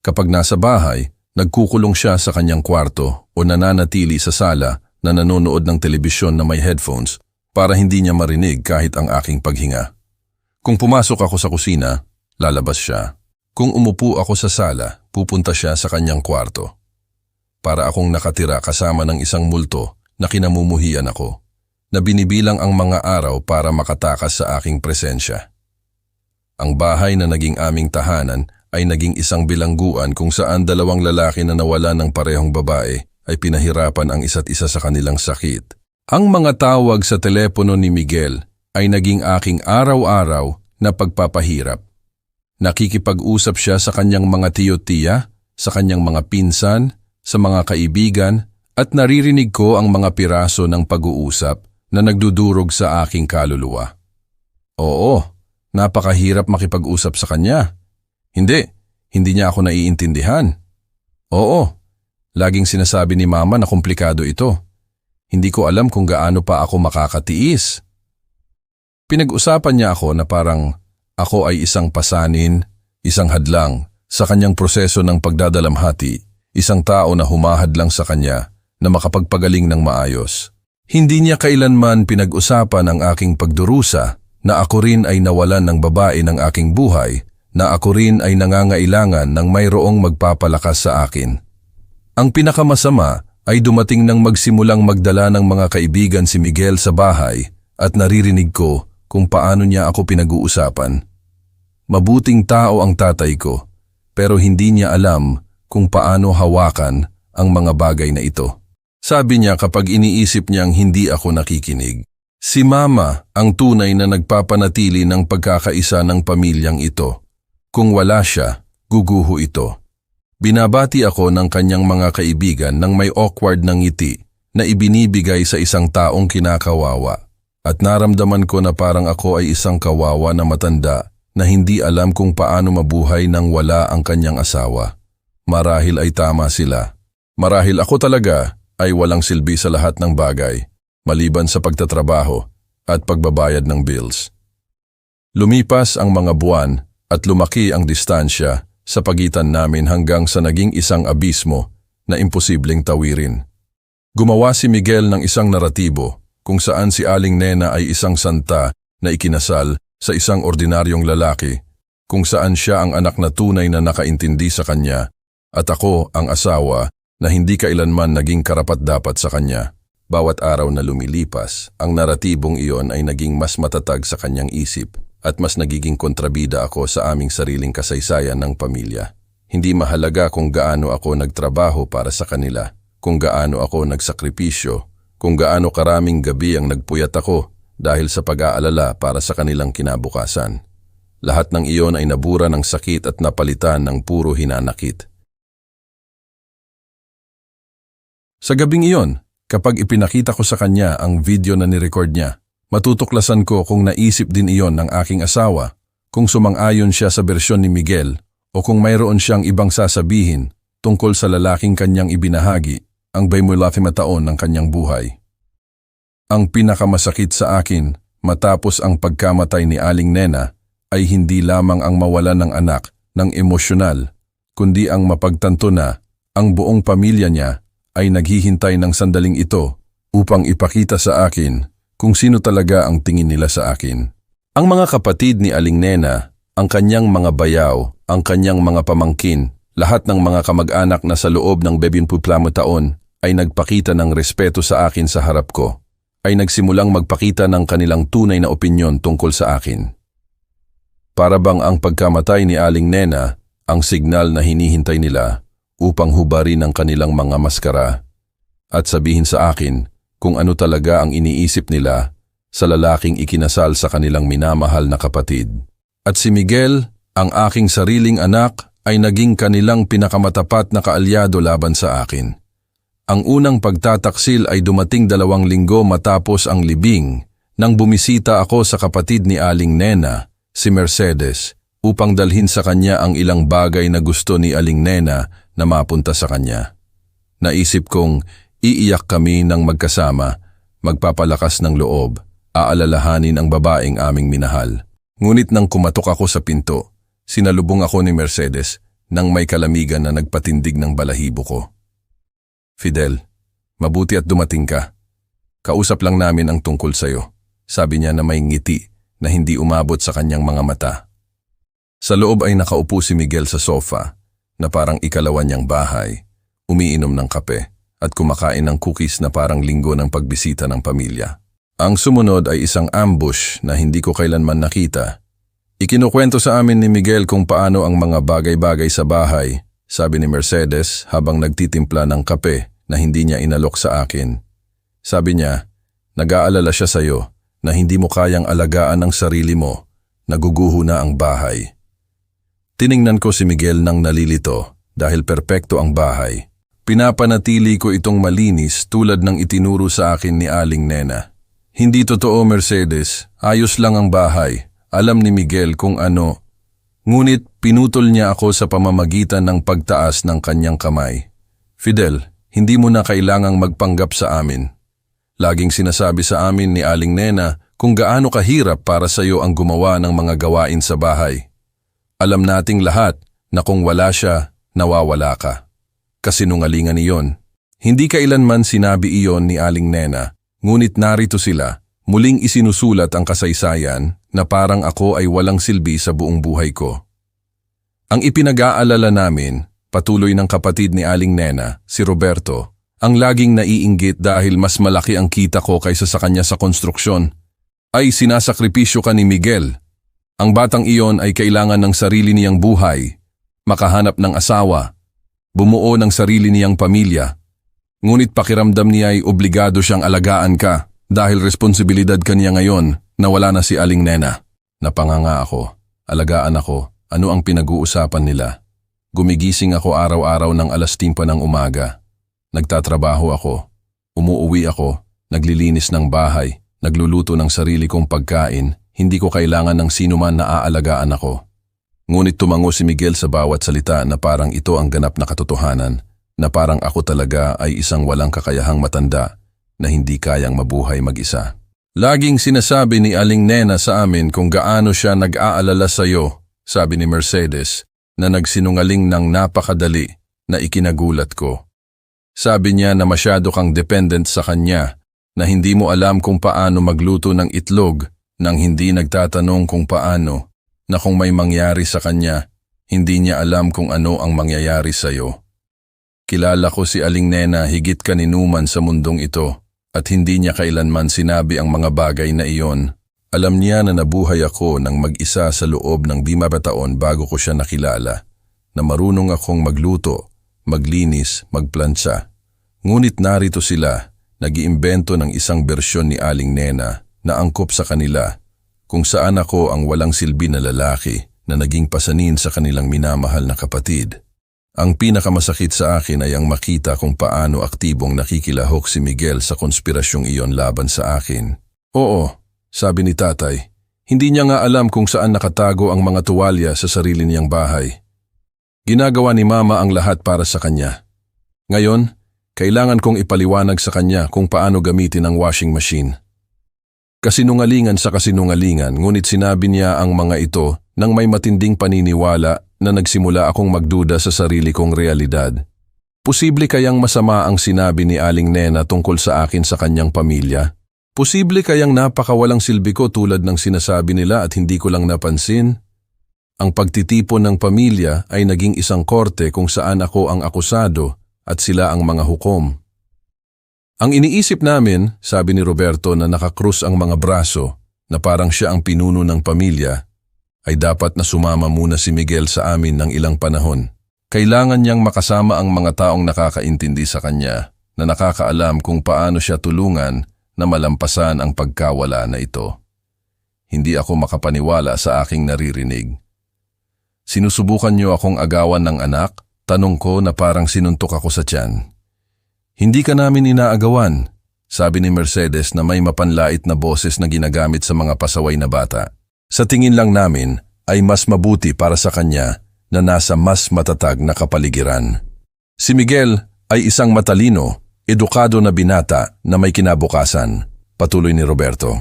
Kapag nasa bahay, nagkukulong siya sa kanyang kwarto o nananatili sa sala na nanonood ng telebisyon na may headphones para hindi niya marinig kahit ang aking paghinga. Kung pumasok ako sa kusina, lalabas siya. Kung umupo ako sa sala, pupunta siya sa kanyang kwarto. Para akong nakatira kasama ng isang multo na kinamumuhian ako, na binibilang ang mga araw para makatakas sa aking presensya. Ang bahay na naging aming tahanan ay naging isang bilangguan kung saan dalawang lalaki na nawala ng parehong babae ay pinahirapan ang isa't isa sa kanilang sakit. Ang mga tawag sa telepono ni Miguel ay naging aking araw-araw na pagpapahirap. Nakikipag-usap siya sa kanyang mga tiyo-tiya, sa kanyang mga pinsan, sa mga kaibigan, at naririnig ko ang mga piraso ng pag-uusap na nagdudurog sa aking kaluluwa. Oo, napakahirap makipag-usap sa kanya. Hindi niya ako naiintindihan. Oo, laging sinasabi ni Mama na komplikado ito. Hindi ko alam kung gaano pa ako makakatiis. Pinag-usapan niya ako na parang ako ay isang pasanin, isang hadlang sa kanyang proseso ng pagdadalamhati, isang tao na humahadlang sa kanya na makapagpagaling ng maayos. Hindi niya kailanman pinag-usapan ang aking pagdurusa na ako rin ay nawalan ng babae ng aking buhay, na ako rin ay nangangailangan ng mayroong magpapalakas sa akin. Ang pinakamasama ay dumating nang magsimulang magdala ng mga kaibigan si Miguel sa bahay at naririnig ko kung paano niya ako pinag-uusapan. Mabuting tao ang tatay ko, pero hindi niya alam kung paano hawakan ang mga bagay na ito. Sabi niya kapag iniisip niyang hindi ako nakikinig. Si Mama ang tunay na nagpapanatili ng pagkakaisa ng pamilyang ito. Kung wala siya, guguho ito. Binabati ako ng kanyang mga kaibigan ng may awkward na ngiti na ibinibigay sa isang taong kinakawawa. At naramdaman ko na parang ako ay isang kawawa na matanda na hindi alam kung paano mabuhay nang wala ang kanyang asawa. Marahil ay tama sila. Marahil ako talaga ay walang silbi sa lahat ng bagay, maliban sa pagtatrabaho at pagbabayad ng bills. Lumipas ang mga buwan at lumaki ang distansya sa pagitan namin hanggang sa naging isang abismo na imposibleng tawirin. Gumawa si Miguel ng isang naratibo kung saan si Aling Nena ay isang santa na ikinasal sa isang ordinaryong lalaki, kung saan siya ang anak na tunay na nakaintindi sa kanya at ako ang asawa na hindi kailanman naging karapat-dapat sa kanya. Bawat araw na lumilipas, ang naratibong iyon ay naging mas matatag sa kanyang isip at mas nagiging kontrabida ako sa aming sariling kasaysayan ng pamilya. Hindi mahalaga kung gaano ako nagtrabaho para sa kanila, kung gaano ako nagsakripisyo, kung gaano karaming gabi ang nagpuyat ako dahil sa pag-aalala para sa kanilang kinabukasan. Lahat ng iyon ay nabura ng sakit at napalitan ng puro hinanakit. Sa gabing iyon, kapag ipinakita ko sa kanya ang video na nirecord niya, matutuklasan ko kung naisip din iyon ng aking asawa, kung sumang-ayon siya sa bersyon ni Miguel o kung mayroon siyang ibang sasabihin tungkol sa lalaking kanyang ibinahagi ang 25 taon ng kanyang buhay. Ang pinakamasakit sa akin matapos ang pagkamatay ni Aling Nena ay hindi lamang ang mawalan ng anak ng emosyonal, kundi ang mapagtanto na ang buong pamilya niya ay naghihintay ng sandaling ito upang ipakita sa akin kung sino talaga ang tingin nila sa akin. Ang mga kapatid ni Aling Nena, ang kanyang mga bayaw, ang kanyang mga pamangkin, lahat ng mga kamag-anak na sa loob ng 70 taon ay nagpakita ng respeto sa akin sa harap ko, ay nagsimulang magpakita ng kanilang tunay na opinyon tungkol sa akin. Para bang ang pagkamatay ni Aling Nena ang signal na hinihintay nila upang hubarin ang kanilang mga maskara at sabihin sa akin kung ano talaga ang iniisip nila sa lalaking ikinasal sa kanilang minamahal na kapatid. At si Miguel, ang aking sariling anak, ay naging kanilang pinakamatapat na kaalyado laban sa akin. Ang unang pagtataksil ay dumating 2 linggo matapos ang libing nang bumisita ako sa kapatid ni Aling Nena, si Mercedes, upang dalhin sa kanya ang ilang bagay na gusto ni Aling Nena na mapunta sa kanya. Naisip kong iiyak kami ng magkasama, magpapalakas ng loob, aalalahanin ang babaeng aming minahal. Ngunit nang kumatok ako sa pinto, sinalubong ako ni Mercedes nang may kalamigan na nagpatindig ng balahibo ko. Fidel, mabuti at dumating ka. Kausap lang namin ang tungkol sa'yo, sabi niya na may ngiti na hindi umabot sa kanyang mga mata. Sa loob ay nakaupo si Miguel sa sofa na parang ikalawa niyang bahay, umiinom ng kape at kumakain ng cookies na parang linggo ng pagbisita ng pamilya. Ang sumunod ay isang ambush na hindi ko kailanman nakita. Ikinukwento sa amin ni Miguel kung paano ang mga bagay-bagay sa bahay, sabi ni Mercedes habang nagtitimpla ng kape na hindi niya inalok sa akin. Sabi niya, nag-aalala siya sa'yo na hindi mo kayang alagaan ang sarili mo, naguguho na ang bahay. Tiningnan ko si Miguel nang nalilito dahil perpekto ang bahay. Pinapanatili ko itong malinis tulad ng itinuro sa akin ni Aling Nena. Hindi totoo, Mercedes, ayos lang ang bahay. Alam ni Miguel kung ano. Ngunit pinutol niya ako sa pamamagitan ng pagtaas ng kanyang kamay. Fidel, hindi mo na kailangang magpanggap sa amin. Laging sinasabi sa amin ni Aling Nena kung gaano kahirap para sa iyo ang gumawa ng mga gawain sa bahay. Alam nating lahat na kung wala siya, nawawala ka. Kasinungalingan iyon. Hindi kailanman sinabi iyon ni Aling Nena, ngunit narito sila, muling isinusulat ang kasaysayan na parang ako ay walang silbi sa buong buhay ko. Ang ipinag-aalala namin, patuloy ng kapatid ni Aling Nena, si Roberto, ang laging naiinggit dahil mas malaki ang kita ko kaysa sa kanya sa konstruksyon, ay sinasakripisyo ka ni Miguel. Ang batang iyon ay kailangan ng sarili niyang buhay, makahanap ng asawa, bumuo ng sarili niyang pamilya. Ngunit pakiramdam niya ay obligado siyang alagaan ka dahil responsibilidad ka niya ngayon na wala na si Aling Nena. Napanganga ako, alagaan ako, ano ang pinag-uusapan nila. Gumigising ako araw-araw ng 5:00 ng umaga. Nagtatrabaho ako, umuuwi ako, naglilinis ng bahay, nagluluto ng sarili kong pagkain. Hindi ko kailangan ng sino man na aalagaan ako. Ngunit tumango si Miguel sa bawat salita na parang ito ang ganap na katotohanan, na parang ako talaga ay isang walang kakayahang matanda na hindi kayang mabuhay mag-isa. Laging sinasabi ni Aling Nena sa amin kung gaano siya nag-aalala sa iyo, sabi ni Mercedes, na nagsinungaling ng napakadali na ikinagulat ko. Sabi niya na masyado kang dependent sa kanya, na hindi mo alam kung paano magluto ng itlog, nang hindi nagtatanong kung paano, na kung may mangyari sa kanya, hindi niya alam kung ano ang mangyayari sa iyo. Kilala ko si Aling Nena higit kaninuman sa mundong ito at hindi niya kailanman sinabi ang mga bagay na iyon. Alam niya na nabuhay ako ng mag-isa sa loob ng 5 taon bago ko siya nakilala, na marunong akong magluto, maglinis, magplantsa. Ngunit narito sila, nag-iimbento ng isang bersyon ni Aling Nena na angkop sa kanila, kung saan ako ang walang silbi na lalaki na naging pasanin sa kanilang minamahal na kapatid. Ang pinakamasakit sa akin ay ang makita kung paano aktibong nakikilahok si Miguel sa konspirasyong iyon laban sa akin. Oo, sabi ni tatay, hindi niya nga alam kung saan nakatago ang mga tuwalya sa sarili niyang bahay. Ginagawa ni mama ang lahat para sa kanya. Ngayon, kailangan kong ipaliwanag sa kanya kung paano gamitin ang washing machine. Kasinungalingan sa kasinungalingan, ngunit sinabi niya ang mga ito nang may matinding paniniwala na nagsimula akong magduda sa sarili kong realidad. Posible kayang masama ang sinabi ni Aling Nena tungkol sa akin sa kanyang pamilya? Posible kayang napakawalang silbi ko tulad ng sinasabi nila at hindi ko lang napansin? Ang pagtitipon ng pamilya ay naging isang korte kung saan ako ang akusado at sila ang mga hukom. Ang iniisip namin, sabi ni Roberto na nakakrus ang mga braso, na parang siya ang pinuno ng pamilya, ay dapat na sumama muna si Miguel sa amin ng ilang panahon. Kailangan niyang makasama ang mga taong nakakaintindi sa kanya, na nakakaalam kung paano siya tulungan na malampasan ang pagkawala na ito. Hindi ako makapaniwala sa aking naririnig. Sinusubukan niyo akong agawan ng anak? Tanong ko na parang sinuntok ako sa tiyan. Hindi ka namin inaagawan, sabi ni Mercedes na may mapanlait na boses na ginagamit sa mga pasaway na bata. Sa tingin lang namin ay mas mabuti para sa kanya na nasa mas matatag na kapaligiran. Si Miguel ay isang matalino, edukado na binata na may kinabukasan, patuloy ni Roberto.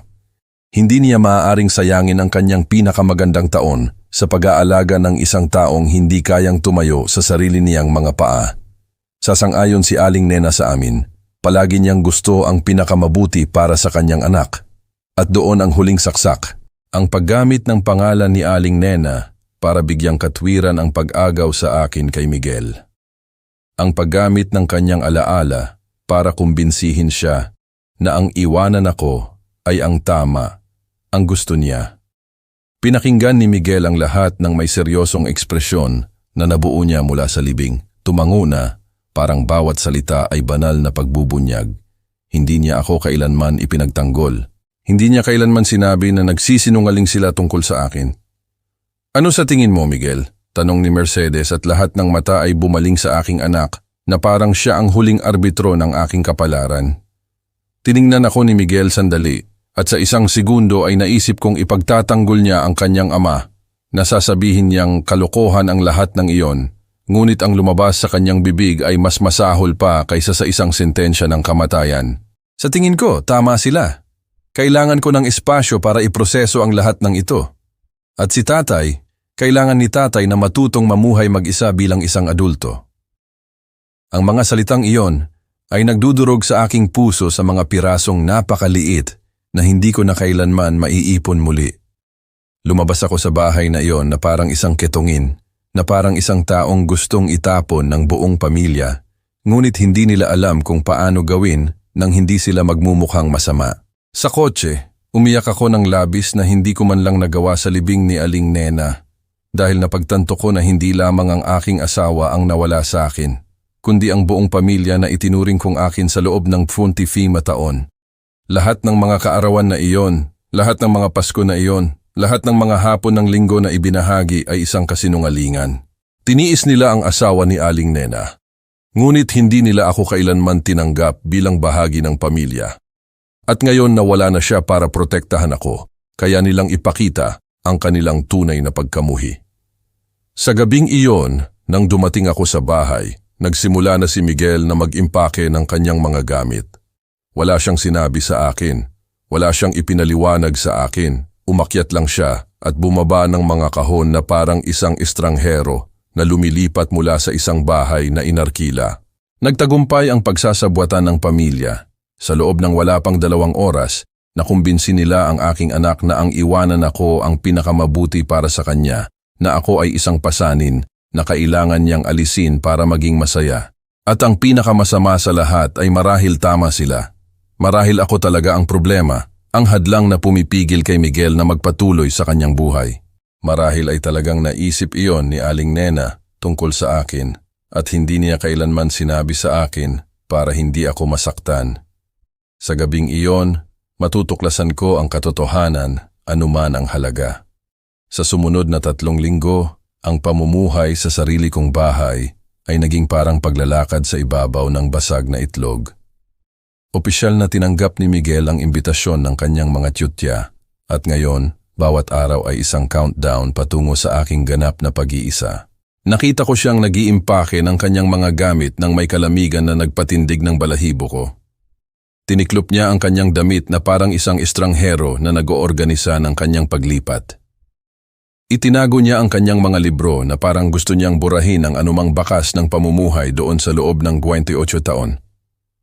Hindi niya maaaring sayangin ang kanyang pinakamagandang taon sa pag-aalaga ng isang taong hindi kayang tumayo sa sarili niyang mga paa. Sasang-ayon si Aling Nena sa amin, palagi niyang gusto ang pinakamabuti para sa kanyang anak. At doon ang huling saksak, ang paggamit ng pangalan ni Aling Nena para bigyang katwiran ang pag-agaw sa akin kay Miguel. Ang paggamit ng kanyang alaala para kumbinsihin siya na ang iwanan ako ay ang tama, ang gusto niya. Pinakinggan ni Miguel ang lahat ng may seryosong ekspresyon na nabuo niya mula sa libing. Tumango na, parang bawat salita ay banal na pagbubunyag. Hindi niya ako kailanman ipinagtanggol. Hindi niya kailanman sinabi na nagsisinungaling sila tungkol sa akin. Ano sa tingin mo, Miguel? Tanong ni Mercedes at lahat ng mata ay bumaling sa aking anak na parang siya ang huling arbitro ng aking kapalaran. Tiningnan ako ni Miguel sandali at sa isang segundo ay naisip kong ipagtatanggol niya ang kanyang ama na sasabihin niyang kalokohan ang lahat ng iyon. Ngunit ang lumabas sa kanyang bibig ay mas masahol pa kaysa sa isang sentensya ng kamatayan. Sa tingin ko, tama sila. Kailangan ko ng espasyo para iproseso ang lahat ng ito. At si tatay, kailangan ni tatay na matutong mamuhay mag-isa bilang isang adulto. Ang mga salitang iyon ay nagdudurog sa aking puso sa mga pirasong napakaliit na hindi ko na kailanman maiipon muli. Lumabas ako sa bahay na iyon na parang isang ketongin, na parang isang taong gustong itapon ng buong pamilya, ngunit hindi nila alam kung paano gawin nang hindi sila magmumukhang masama. Sa kotse, umiyak ako ng labis na hindi ko man lang nagawa sa libing ni Aling Nena, dahil napagtanto ko na hindi lamang ang aking asawa ang nawala sa akin, kundi ang buong pamilya na itinuring kong akin sa loob ng 25 taon. Lahat ng mga kaarawan na iyon, lahat ng mga Pasko na iyon, lahat ng mga hapon ng linggo na ibinahagi ay isang kasinungalingan. Tiniis nila ang asawa ni Aling Nena. Ngunit hindi nila ako kailanman tinanggap bilang bahagi ng pamilya. At ngayon nawala na siya para protektahan ako, kaya nilang ipakita ang kanilang tunay na pagkamuhi. Sa gabing iyon, nang dumating ako sa bahay, nagsimula na si Miguel na mag-impake ng kanyang mga gamit. Wala siyang sinabi sa akin, wala siyang ipinaliwanag sa akin. Umakyat lang siya at bumaba ng mga kahon na parang isang estranghero na lumilipat mula sa isang bahay na inarkila. Nagtagumpay ang pagsasabwatan ng pamilya. Sa loob ng wala pang 2 oras, nakumbinsi nila ang aking anak na ang iwanan ako ang pinakamabuti para sa kanya, na ako ay isang pasanin na kailangan niyang alisin para maging masaya. At ang pinakamasama sa lahat ay marahil tama sila. Marahil ako talaga ang problema. Ang hadlang na pumipigil kay Miguel na magpatuloy sa kanyang buhay. Marahil ay talagang naisip iyon ni Aling Nena tungkol sa akin at hindi niya kailanman sinabi sa akin para hindi ako masaktan. Sa gabing iyon, matutuklasan ko ang katotohanan anuman ang halaga. Sa sumunod na 3 linggo, ang pamumuhay sa sarili kong bahay ay naging parang paglalakad sa ibabaw ng basag na itlog. Opisyal na tinanggap ni Miguel ang imbitasyon ng kanyang mga tiyutya at ngayon, bawat araw ay isang countdown patungo sa aking ganap na pag-iisa. Nakita ko siyang nag-iimpake ng kanyang mga gamit nang may kalamigan na nagpatindig ng balahibo ko. Tiniklop niya ang kanyang damit na parang isang estranghero na nag-oorganisa ng kanyang paglipat. Itinago niya ang kanyang mga libro na parang gusto niyang burahin ang anumang bakas ng pamumuhay doon sa loob ng 28 taon.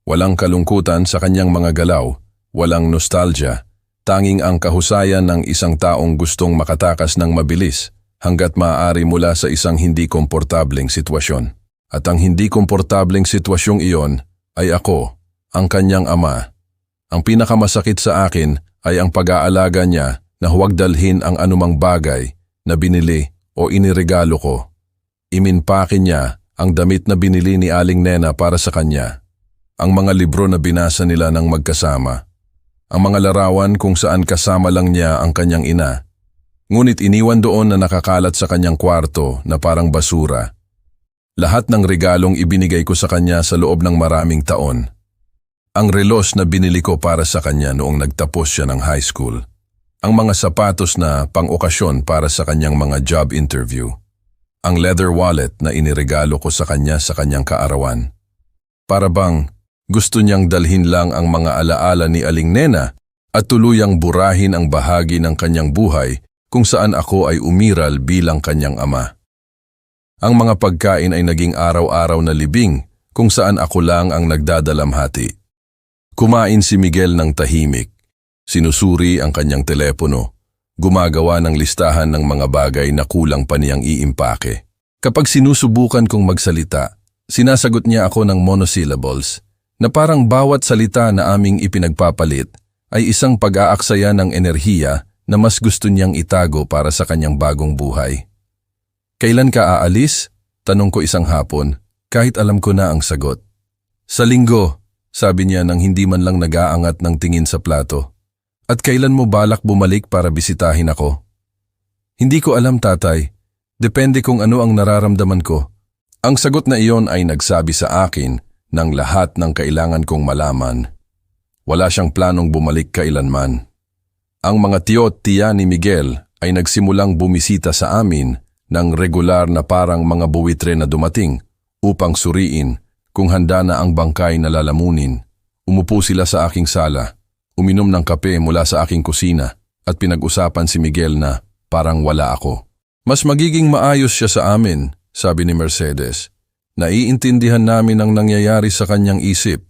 Walang kalungkutan sa kanyang mga galaw, walang nostalgia, tanging ang kahusayan ng isang taong gustong makatakas ng mabilis hanggat maaari mula sa isang hindi komportableng sitwasyon. At ang hindi komportableng sitwasyong iyon ay ako, ang kanyang ama. Ang pinakamasakit sa akin ay ang pag-aalaga niya na huwag dalhin ang anumang bagay na binili o iniregalo ko. Iminpake niya ang damit na binili ni Aling Nena para sa kanya. Ang mga libro na binasa nila ng magkasama. Ang mga larawan kung saan kasama lang niya ang kanyang ina. Ngunit iniwan doon na nakakalat sa kanyang kwarto na parang basura. Lahat ng regalong ibinigay ko sa kanya sa loob ng maraming taon. Ang relos na binili ko para sa kanya noong nagtapos siya ng high school. Ang mga sapatos na pang-okasyon para sa kanyang mga job interview. Ang leather wallet na iniregalo ko sa kanyang kaarawan. Para bang gusto niyang dalhin lang ang mga alaala ni Aling Nena at tuluyang burahin ang bahagi ng kanyang buhay kung saan ako ay umiral bilang kanyang ama. Ang mga pagkain ay naging araw-araw na libing kung saan ako lang ang nagdadalamhati. Kumain si Miguel ng tahimik. Sinusuri ang kanyang telepono, gumagawa ng listahan ng mga bagay na kulang pa niyang iimpake. Kapag sinusubukan kong magsalita, sinasagot niya ako ng monosyllables na parang bawat salita na aming ipinagpapalit ay isang pag-aaksaya ng enerhiya na mas gusto niyang itago para sa kanyang bagong buhay. Kailan ka aalis? Tanong ko isang hapon, kahit alam ko na ang sagot. Sa linggo, sabi niya nang hindi man lang nag-aangat ng tingin sa plato. At kailan mo balak bumalik para bisitahin ako? Hindi ko alam, tatay. Depende kung ano ang nararamdaman ko. Ang sagot na iyon ay nagsabi sa akin ng lahat ng kailangan kong malaman. Wala siyang planong bumalik kailanman. Ang mga tiyo at tiya ni Miguel ay nagsimulang bumisita sa amin ng regular na parang mga buwitre na dumating upang suriin kung handa na ang bangkay na lalamunin. Umupo sila sa aking sala. Uminom ng kape mula sa aking kusina at pinag-usapan si Miguel na parang wala ako. Mas magiging maayos siya sa amin, sabi ni Mercedes. Naiintindihan namin ang nangyayari sa kanyang isip.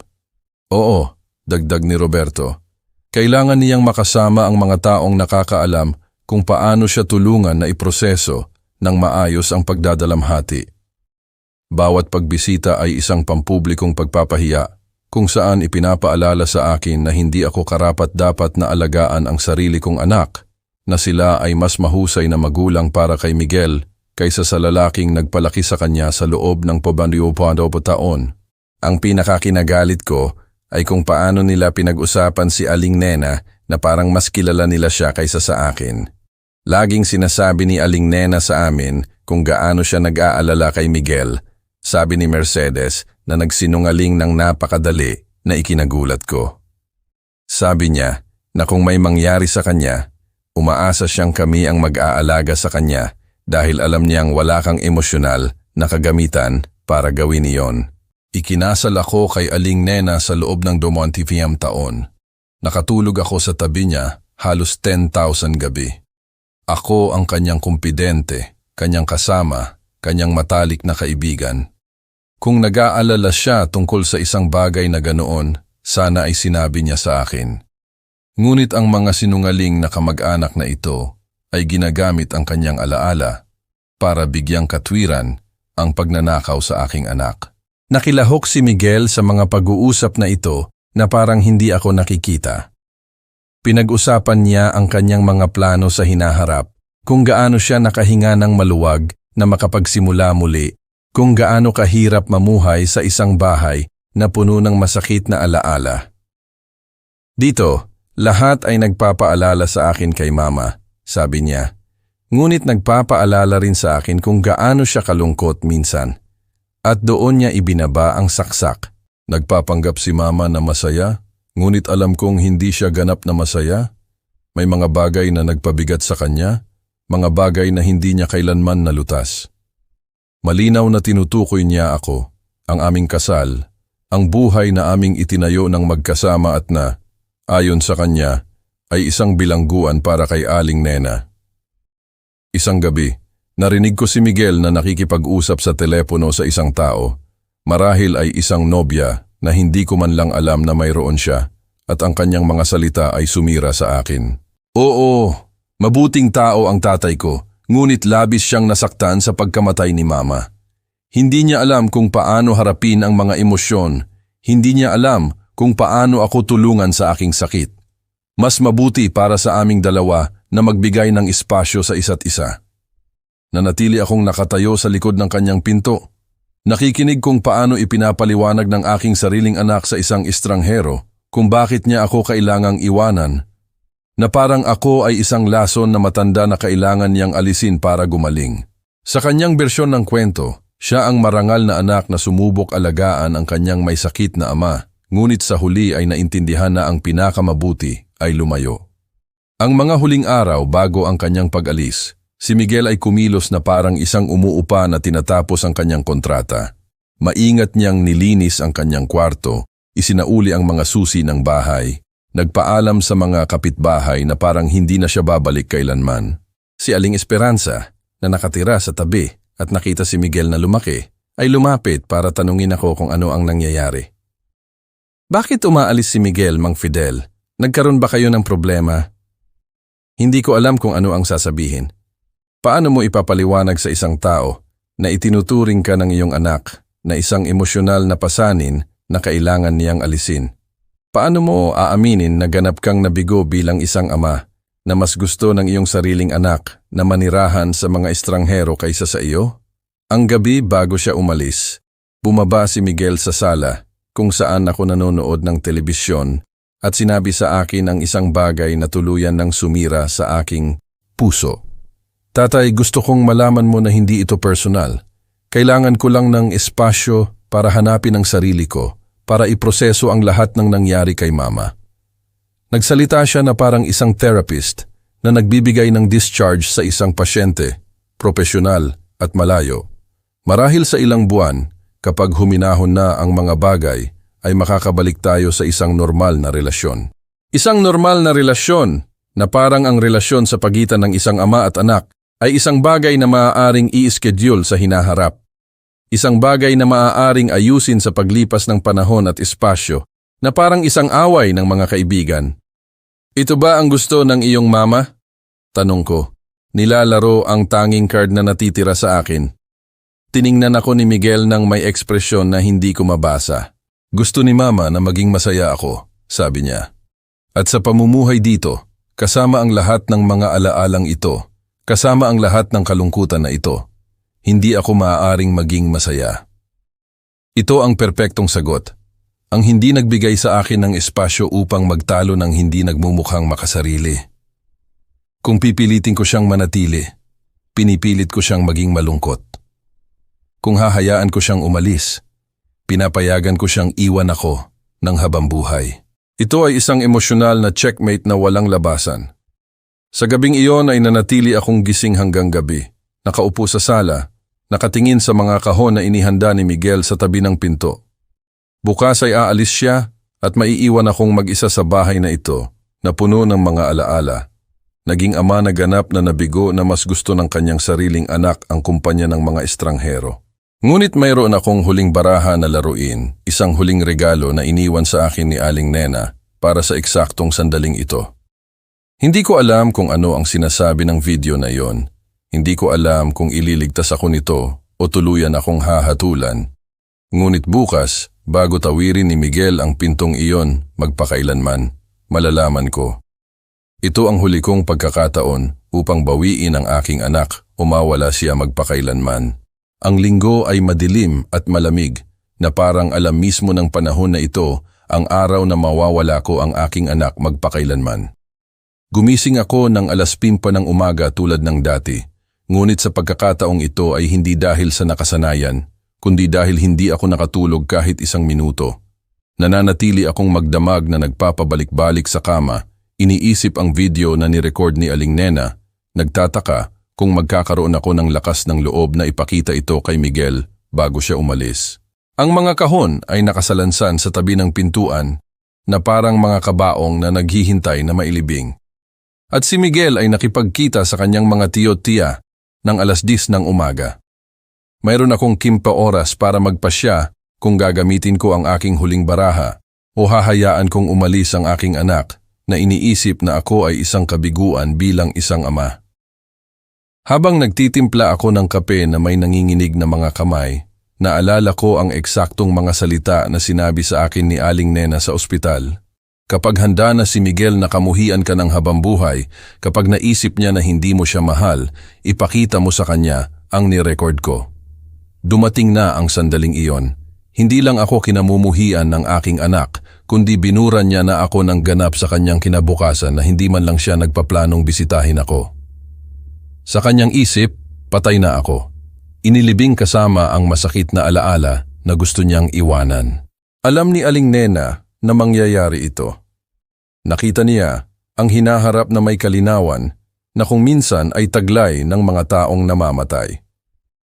Oo, dagdag ni Roberto. Kailangan niyang makasama ang mga taong nakakaalam kung paano siya tulungan na iproseso ng maayos ang pagdadalamhati. Bawat pagbisita ay isang pampublikong pagpapahiya kung saan ipinapaalala sa akin na hindi ako karapat-dapat na alagaan ang sarili kong anak, na sila ay mas mahusay na magulang para kay Miguel kaysa sa lalaking nagpalaki sa kanya sa loob ng 20 taon. Ang pinakakinagalit ko ay kung paano nila pinag-usapan si Aling Nena na parang mas kilala nila siya kaysa sa akin. Laging sinasabi ni Aling Nena sa amin kung gaano siya nag-aalala kay Miguel. Sabi ni Mercedes na nagsinungaling ng napakadali na ikinagulat ko. Sabi niya na kung may mangyari sa kanya, umaasa siyang kami ang mag-aalaga sa kanya dahil alam niyang wala kang emosyonal na kagamitan para gawin iyon. Ikinasal ako kay Aling Nena sa loob ng 20 taon. Nakatulog ako sa tabi niya halos 10,000 gabi. Ako ang kanyang kumpidente, kanyang kasama, kanyang matalik na kaibigan. Kung nag-aalala siya tungkol sa isang bagay na ganoon, sana ay sinabi niya sa akin. Ngunit ang mga sinungaling na kamag-anak na ito ay ginagamit ang kanyang alaala para bigyang katwiran ang pagnanakaw sa aking anak. Nakilahok si Miguel sa mga pag-uusap na ito na parang hindi ako nakikita. Pinag-usapan niya ang kanyang mga plano sa hinaharap, kung gaano siya nakahinga ng maluwag na makapagsimula muli, kung gaano kahirap mamuhay sa isang bahay na puno ng masakit na alaala. Dito, lahat ay nagpapaalala sa akin kay Mama, sabi niya. Ngunit nagpapaalala rin sa akin kung gaano siya kalungkot minsan. At doon niya ibinaba ang saksak. Nagpapanggap si Mama na masaya, ngunit alam kong hindi siya ganap na masaya. May mga bagay na nagpabigat sa kanya, mga bagay na hindi niya kailanman nalutas. Malinaw na tinutukoy niya ako, ang aming kasal, Ang buhay na aming itinayo ng magkasama at na, ayon sa kanya, ay isang bilangguan para kay Aling Nena. Isang gabi, narinig ko si Miguel na nakikipag-usap sa telepono sa isang tao. Marahil ay isang nobya na hindi ko man lang alam na mayroon siya at ang kanyang mga salita ay sumira sa akin. Oo, mabuting tao ang tatay ko, ngunit labis siyang nasaktan sa pagkamatay ni Mama. Hindi niya alam kung paano harapin ang mga emosyon. Hindi niya alam kung paano ako tulungan sa aking sakit. Mas mabuti para sa aming dalawa na magbigay ng espasyo sa isa't isa. Nanatili akong nakatayo sa likod ng kanyang pinto. Nakikinig kung paano ipinapaliwanag ng aking sariling anak sa isang estranghero kung bakit niya ako kailangang iwanan, na parang ako ay isang lason na matanda na kailangan niyang alisin para gumaling. Sa kanyang bersyon ng kwento, siya ang marangal na anak na sumubok alagaan ang kanyang may sakit na ama, ngunit sa huli ay naintindihan na ang pinakamabuti ay lumayo. Ang mga huling araw bago ang kanyang pag-alis, si Miguel ay kumilos na parang isang umuupa na tinatapos ang kanyang kontrata. Maingat niyang nilinis ang kanyang kwarto, isinauli ang mga susi ng bahay, nagpaalam sa mga kapitbahay na parang hindi na siya babalik kailanman. Si Aling Esperanza, na nakatira sa tabi at nakita si Miguel na lumaki, ay lumapit para tanungin ako kung ano ang nangyayari. Bakit umaalis si Miguel, Mang Fidel? Nagkaroon ba kayo ng problema? Hindi ko alam kung ano ang sasabihin. Paano mo ipapaliwanag sa isang tao na itinuturing ka ng iyong anak na isang emosyonal na pasanin na kailangan niyang alisin? Paano mo aaminin na ganap kang nabigo bilang isang ama na mas gusto ng iyong sariling anak na manirahan sa mga estranghero kaysa sa iyo? Ang gabi bago siya umalis, bumaba si Miguel sa sala kung saan ako nanonood ng telebisyon at sinabi sa akin ang isang bagay na tuluyan ng sumira sa aking puso. Tatay, gusto kong malaman mo na hindi ito personal. Kailangan ko lang ng espasyo para hanapin ang sarili ko, para iproseso ang lahat ng nangyari kay Mama. Nagsalita siya na parang isang therapist na nagbibigay ng discharge sa isang pasyente, propesyonal at malayo. Marahil sa ilang buwan, kapag huminahon na ang mga bagay, ay makakabalik tayo sa isang normal na relasyon. Isang normal na relasyon na parang ang relasyon sa pagitan ng isang ama at anak ay isang bagay na maaaring i-schedule sa hinaharap. Isang bagay na maaaring ayusin sa paglipas ng panahon at espasyo na parang isang away ng mga kaibigan. Ito ba ang gusto ng iyong mama? Tanong ko. Nilalaro ang tanging card na natitira sa akin. Tiningnan ako ni Miguel ng may ekspresyon na hindi ko mabasa. Gusto ni Mama na maging masaya ako, sabi niya. At sa pamumuhay dito, kasama ang lahat ng mga alaalang ito, kasama ang lahat ng kalungkutan na ito, hindi ako maaaring maging masaya. Ito ang perpektong sagot. Ang hindi nagbigay sa akin ng espasyo upang magtalo ng hindi nagmumukhang makasarili. Kung pipilitin ko siyang manatili, pinipilit ko siyang maging malungkot. Kung hahayaan ko siyang umalis, pinapayagan ko siyang iwan ako ng habang buhay. Ito ay isang emosyonal na checkmate na walang labasan. Sa gabing iyon ay nanatili akong gising hanggang gabi, nakaupo sa sala, nakatingin sa mga kahon na inihanda ni Miguel sa tabi ng pinto. Bukas ay aalis siya at maiiwan akong mag-isa sa bahay na ito na puno ng mga alaala. Naging ama na ganap na nabigo na mas gusto ng kanyang sariling anak ang kumpanya ng mga estranghero. Ngunit mayroon akong huling baraha na laruin, isang huling regalo na iniwan sa akin ni Aling Nena para sa eksaktong sandaling ito. Hindi ko alam kung ano ang sinasabi ng video na iyon. Hindi ko alam kung ililigtas ako nito o tuluyan akong hahatulan. Ngunit bukas, bago tawirin ni Miguel ang pintong iyon magpakailanman, malalaman ko. Ito ang huli kong pagkakataon upang bawiin ang aking anak o mawala siya magpakailanman. Ang linggo ay madilim at malamig na parang alam mismo ng panahon na ito ang araw na mawawala ko ang aking anak magpakailanman. Gumising ako ng 5:00 ng umaga tulad ng dati, ngunit sa pagkakataong ito ay hindi dahil sa nakasanayan, kundi dahil hindi ako nakatulog kahit isang minuto. Nananatili akong magdamag na nagpapabalik-balik sa kama, iniisip ang video na nirecord ni Aling Nena, nagtataka kung magkakaroon ako ng lakas ng loob na ipakita ito kay Miguel bago siya umalis. Ang mga kahon ay nakasalansan sa tabi ng pintuan na parang mga kabaong na naghihintay na mailibing. At si Miguel ay nakipagkita sa kanyang mga tiyo at tiya ng 10:00 ng umaga. Mayroon akong 15 oras para magpasya kung gagamitin ko ang aking huling baraha o hahayaan kong umalis ang aking anak na iniisip na ako ay isang kabiguan bilang isang ama. Habang nagtitimpla ako ng kape na may nanginginig na mga kamay, naalala ko ang eksaktong mga salita na sinabi sa akin ni Aling Nena sa ospital. Kapag handa na si Miguel na kamuhian ka ng habambuhay, kapag naisip niya na hindi mo siya mahal, ipakita mo sa kanya ang nirecord ko. Dumating na ang sandaling iyon. Hindi lang ako kinamumuhian ng aking anak, kundi binuran niya na ako ng ganap sa kanyang kinabukasan na hindi man lang siya nagpaplanong bisitahin ako. Sa kanyang isip, patay na ako. Inilibing kasama ang masakit na alaala na gusto niyang iwanan. Alam ni Aling Nena na mangyayari ito. Nakita niya ang hinaharap na may kalinawan na kung minsan ay taglay ng mga taong namamatay.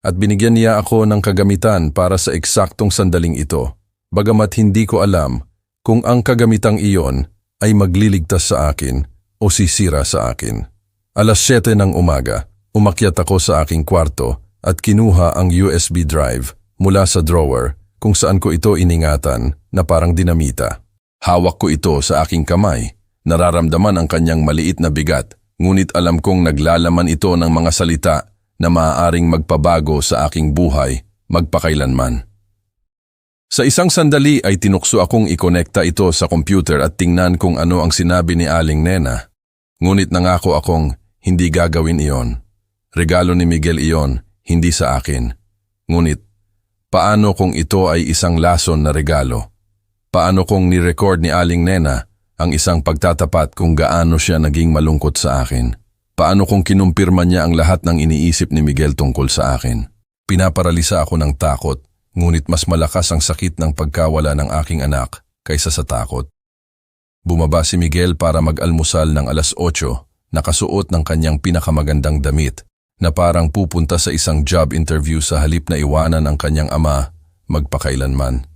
At binigyan niya ako ng kagamitan para sa eksaktong sandaling ito, bagamat hindi ko alam kung ang kagamitang iyon ay magliligtas sa akin o sisira sa akin. 7:00 ng umaga, umakyat ako sa aking kwarto at kinuha ang USB drive mula sa drawer kung saan ko ito iningatan na parang dinamita. Hawak ko ito sa aking kamay, nararamdaman ang kanyang maliit na bigat, ngunit alam kong naglalaman ito ng mga salita na maaaring magpabago sa aking buhay magpakailanman. Sa isang sandali ay tinukso akong ikonekta ito sa computer at tingnan kung ano ang sinabi ni Aling Nena. Ngunit nangako akong hindi gagawin iyon. Regalo ni Miguel iyon, hindi sa akin. Ngunit, paano kung ito ay isang lason na regalo? Paano kung ni-record ni Aling Nena ang isang pagtatapat kung gaano siya naging malungkot sa akin? Paano kung kinumpirma niya ang lahat ng iniisip ni Miguel tungkol sa akin? Pinaparalisa ako ng takot, ngunit mas malakas ang sakit ng pagkawala ng aking anak kaysa sa takot. Bumaba si Miguel para mag-almusal ng 8:00, nakasuot ng kanyang pinakamagandang damit na parang pupunta sa isang job interview sa halip na iwanan ang kanyang ama magpakailanman.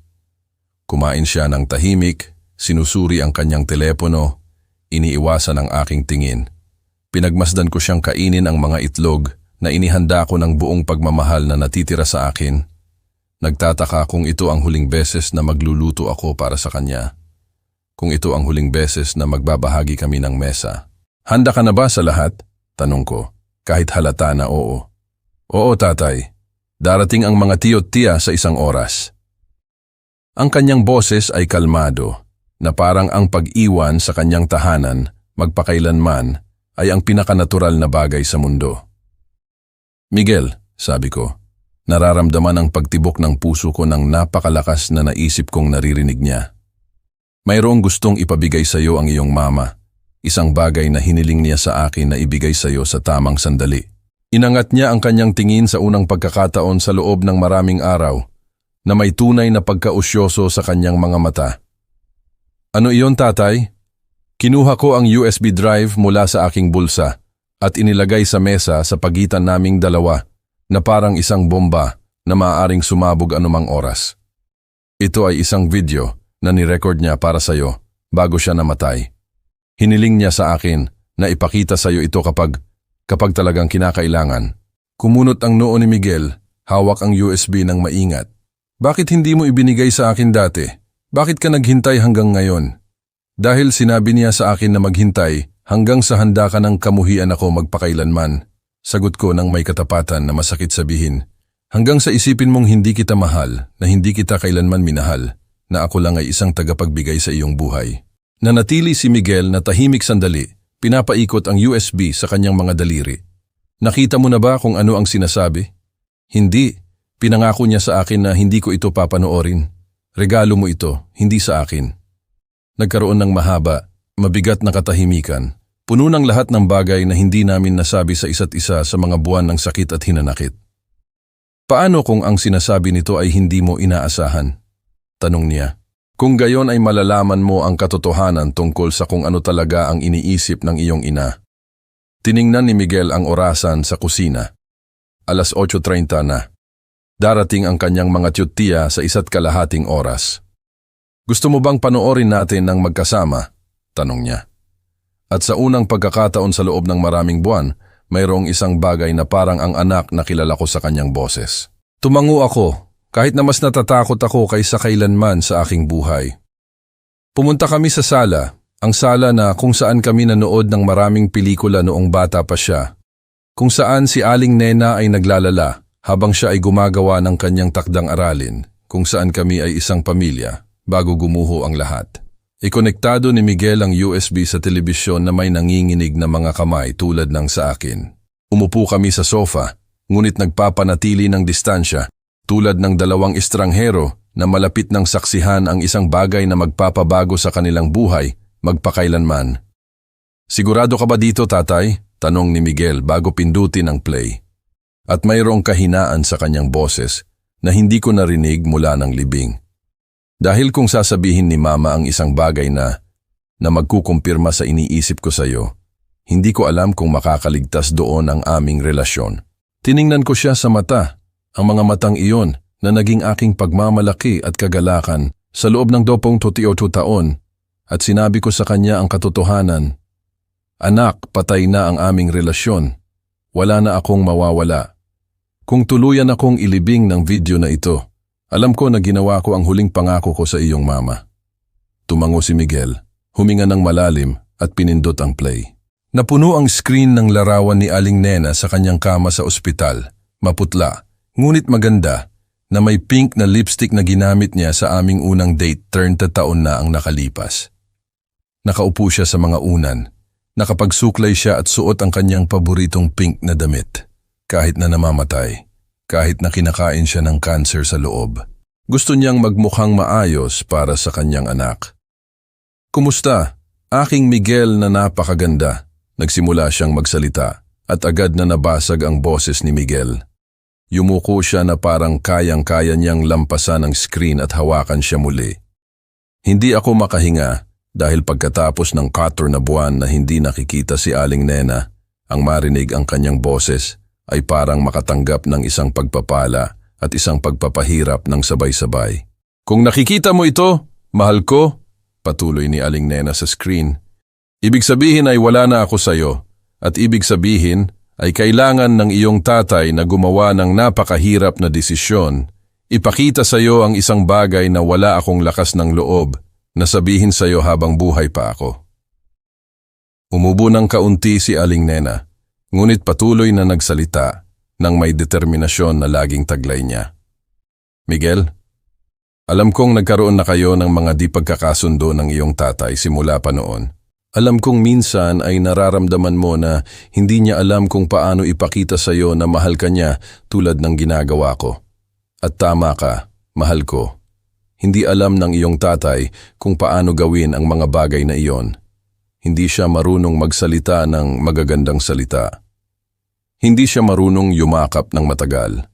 Kumain siya ng tahimik, sinusuri ang kanyang telepono, iniiwasan ang aking tingin. Pinagmasdan ko siyang kainin ang mga itlog na inihanda ko ng buong pagmamahal na natitira sa akin. Nagtataka kung ito ang huling beses na magluluto ako para sa kanya. Kung ito ang huling beses na magbabahagi kami ng mesa. Handa ka na ba sa lahat? Tanong ko, kahit halata na oo. Oo tatay, darating ang mga tiyo at tiya sa isang oras. Ang kanyang boses ay kalmado, na parang ang pag-iwan sa kanyang tahanan, magpakailanman, ay ang pinakanatural na bagay sa mundo. Miguel, sabi ko, nararamdaman ang pagtibok ng puso ko ng napakalakas na naisip kong naririnig niya. Mayroong gustong ipabigay sa iyo ang iyong mama, isang bagay na hiniling niya sa akin na ibigay sa iyo sa tamang sandali. Inangat niya ang kanyang tingin sa unang pagkakataon sa loob ng maraming araw, na may tunay na pagkausyoso sa kanyang mga mata. Ano iyon tatay? Kinuha ko ang USB drive mula sa aking bulsa at inilagay sa mesa sa pagitan naming dalawa na parang isang bomba na maaaring sumabog anumang oras. Ito ay isang video na nirecord niya para sa iyo bago siya namatay. Hiniling niya sa akin na ipakita sa iyo ito kapag talagang kinakailangan. Kumunot ang noo ni Miguel, hawak ang USB ng maingat. Bakit hindi mo ibinigay sa akin dati? Bakit ka naghintay hanggang ngayon? Dahil sinabi niya sa akin na maghintay hanggang sa handa ka ng kamuhian ako magpakailanman. Sagot ko ng may katapatan na masakit sabihin. Hanggang sa isipin mong hindi kita mahal, na hindi kita kailanman minahal, na ako lang ay isang tagapagbigay sa iyong buhay. Nanatili si Miguel na tahimik sandali, pinapaikot ang USB sa kanyang mga daliri. Nakita mo na ba kung ano ang sinasabi? Hindi. Pinangako niya sa akin na hindi ko ito papanoorin. Regalo mo ito, hindi sa akin. Nagkaroon ng mahaba, mabigat na katahimikan. Puno ng lahat ng bagay na hindi namin nasabi sa isa't isa sa mga buwan ng sakit at hinanakit. Paano kung ang sinasabi nito ay hindi mo inaasahan? Tanong niya. Kung gayon ay malalaman mo ang katotohanan tungkol sa kung ano talaga ang iniisip ng iyong ina. Tiningnan ni Miguel ang orasan sa kusina. 8:30 na. Darating ang kanyang mga tiyutiya sa 1.5 oras. Gusto mo bang panoorin natin ng magkasama? Tanong niya. At sa unang pagkakataon sa loob ng maraming buwan, mayroong isang bagay na parang ang anak na kilala ko sa kanyang boses. Tumango ako, kahit na mas natatakot ako kaysa kailanman sa aking buhay. Pumunta kami sa sala, ang sala na kung saan kami nanood ng maraming pelikula noong bata pa siya, kung saan si Aling Nena ay naglalala habang siya ay gumagawa ng kanyang takdang aralin, kung saan kami ay isang pamilya bago gumuho ang lahat. Ikonektado ni Miguel ang USB sa telebisyon na may nanginginig na mga kamay tulad ng sa akin. Umupo kami sa sofa, ngunit nagpapanatili ng distansya tulad ng 2 estranghero na malapit ng saksihan ang isang bagay na magpapabago sa kanilang buhay magpakailanman. Sigurado ka ba dito, tatay? Tanong ni Miguel bago pindutin ang play. At mayroong kahinaan sa kanyang boses na hindi ko narinig mula ng libing. Dahil kung sasabihin ni Mama ang isang bagay na magkukumpirma sa iniisip ko sa iyo, hindi ko alam kung makakaligtas doon ang aming relasyon. Tiningnan ko siya sa mata, ang mga matang iyon na naging aking pagmamalaki at kagalakan sa loob ng 22 taon, at sinabi ko sa kanya ang katotohanan. Anak, patay na ang aming relasyon. Wala na akong mawawala. Kung tuluyan akong ilibing ng video na ito, alam ko na ginawa ko ang huling pangako ko sa iyong mama. Tumango si Miguel, huminga ng malalim at pinindot ang play. Napuno ang screen ng larawan ni Aling Nena sa kanyang kama sa ospital. Maputla, ngunit maganda, na may pink na lipstick na ginamit niya sa aming unang date 30 taon na ang nakalipas. Nakaupo siya sa mga unan. Nakapagsuklay siya at suot ang kanyang paboritong pink na damit. Kahit na namamatay, kahit na kinakain siya ng cancer sa loob, gusto niyang magmukhang maayos para sa kanyang anak. Kumusta? Aking Miguel na napakaganda. Nagsimula siyang magsalita at agad na nabasag ang boses ni Miguel. Yumuko siya na parang kayang-kaya niyang lampasan ang screen at hawakan siya muli. Hindi ako makahinga. Dahil pagkatapos ng 4 na buwan na hindi nakikita si Aling Nena, ang marinig ang kanyang boses ay parang makatanggap ng isang pagpapala at isang pagpapahirap ng sabay-sabay. Kung nakikita mo ito, mahal ko, patuloy ni Aling Nena sa screen, ibig sabihin ay wala na ako sayo, at ibig sabihin ay kailangan ng iyong tatay na gumawa ng napakahirap na desisyon, ipakita sa iyo ang isang bagay na wala akong lakas ng loob, na sabihin sa iyo habang buhay pa ako. Umubo ng kaunti si Aling Nena, ngunit patuloy na nagsalita ng may determinasyon na laging taglay niya. Miguel, alam kong nagkaroon na kayo ng mga di pagkakasundo ng iyong tatay simula pa noon. Alam kong minsan ay nararamdaman mo na hindi niya alam kung paano ipakita sa iyo na mahal ka niya tulad ng ginagawa ko. At tama ka, mahal ko. Hindi alam ng iyong tatay kung paano gawin ang mga bagay na iyon. Hindi siya marunong magsalita ng magagandang salita. Hindi siya marunong yumakap ng matagal.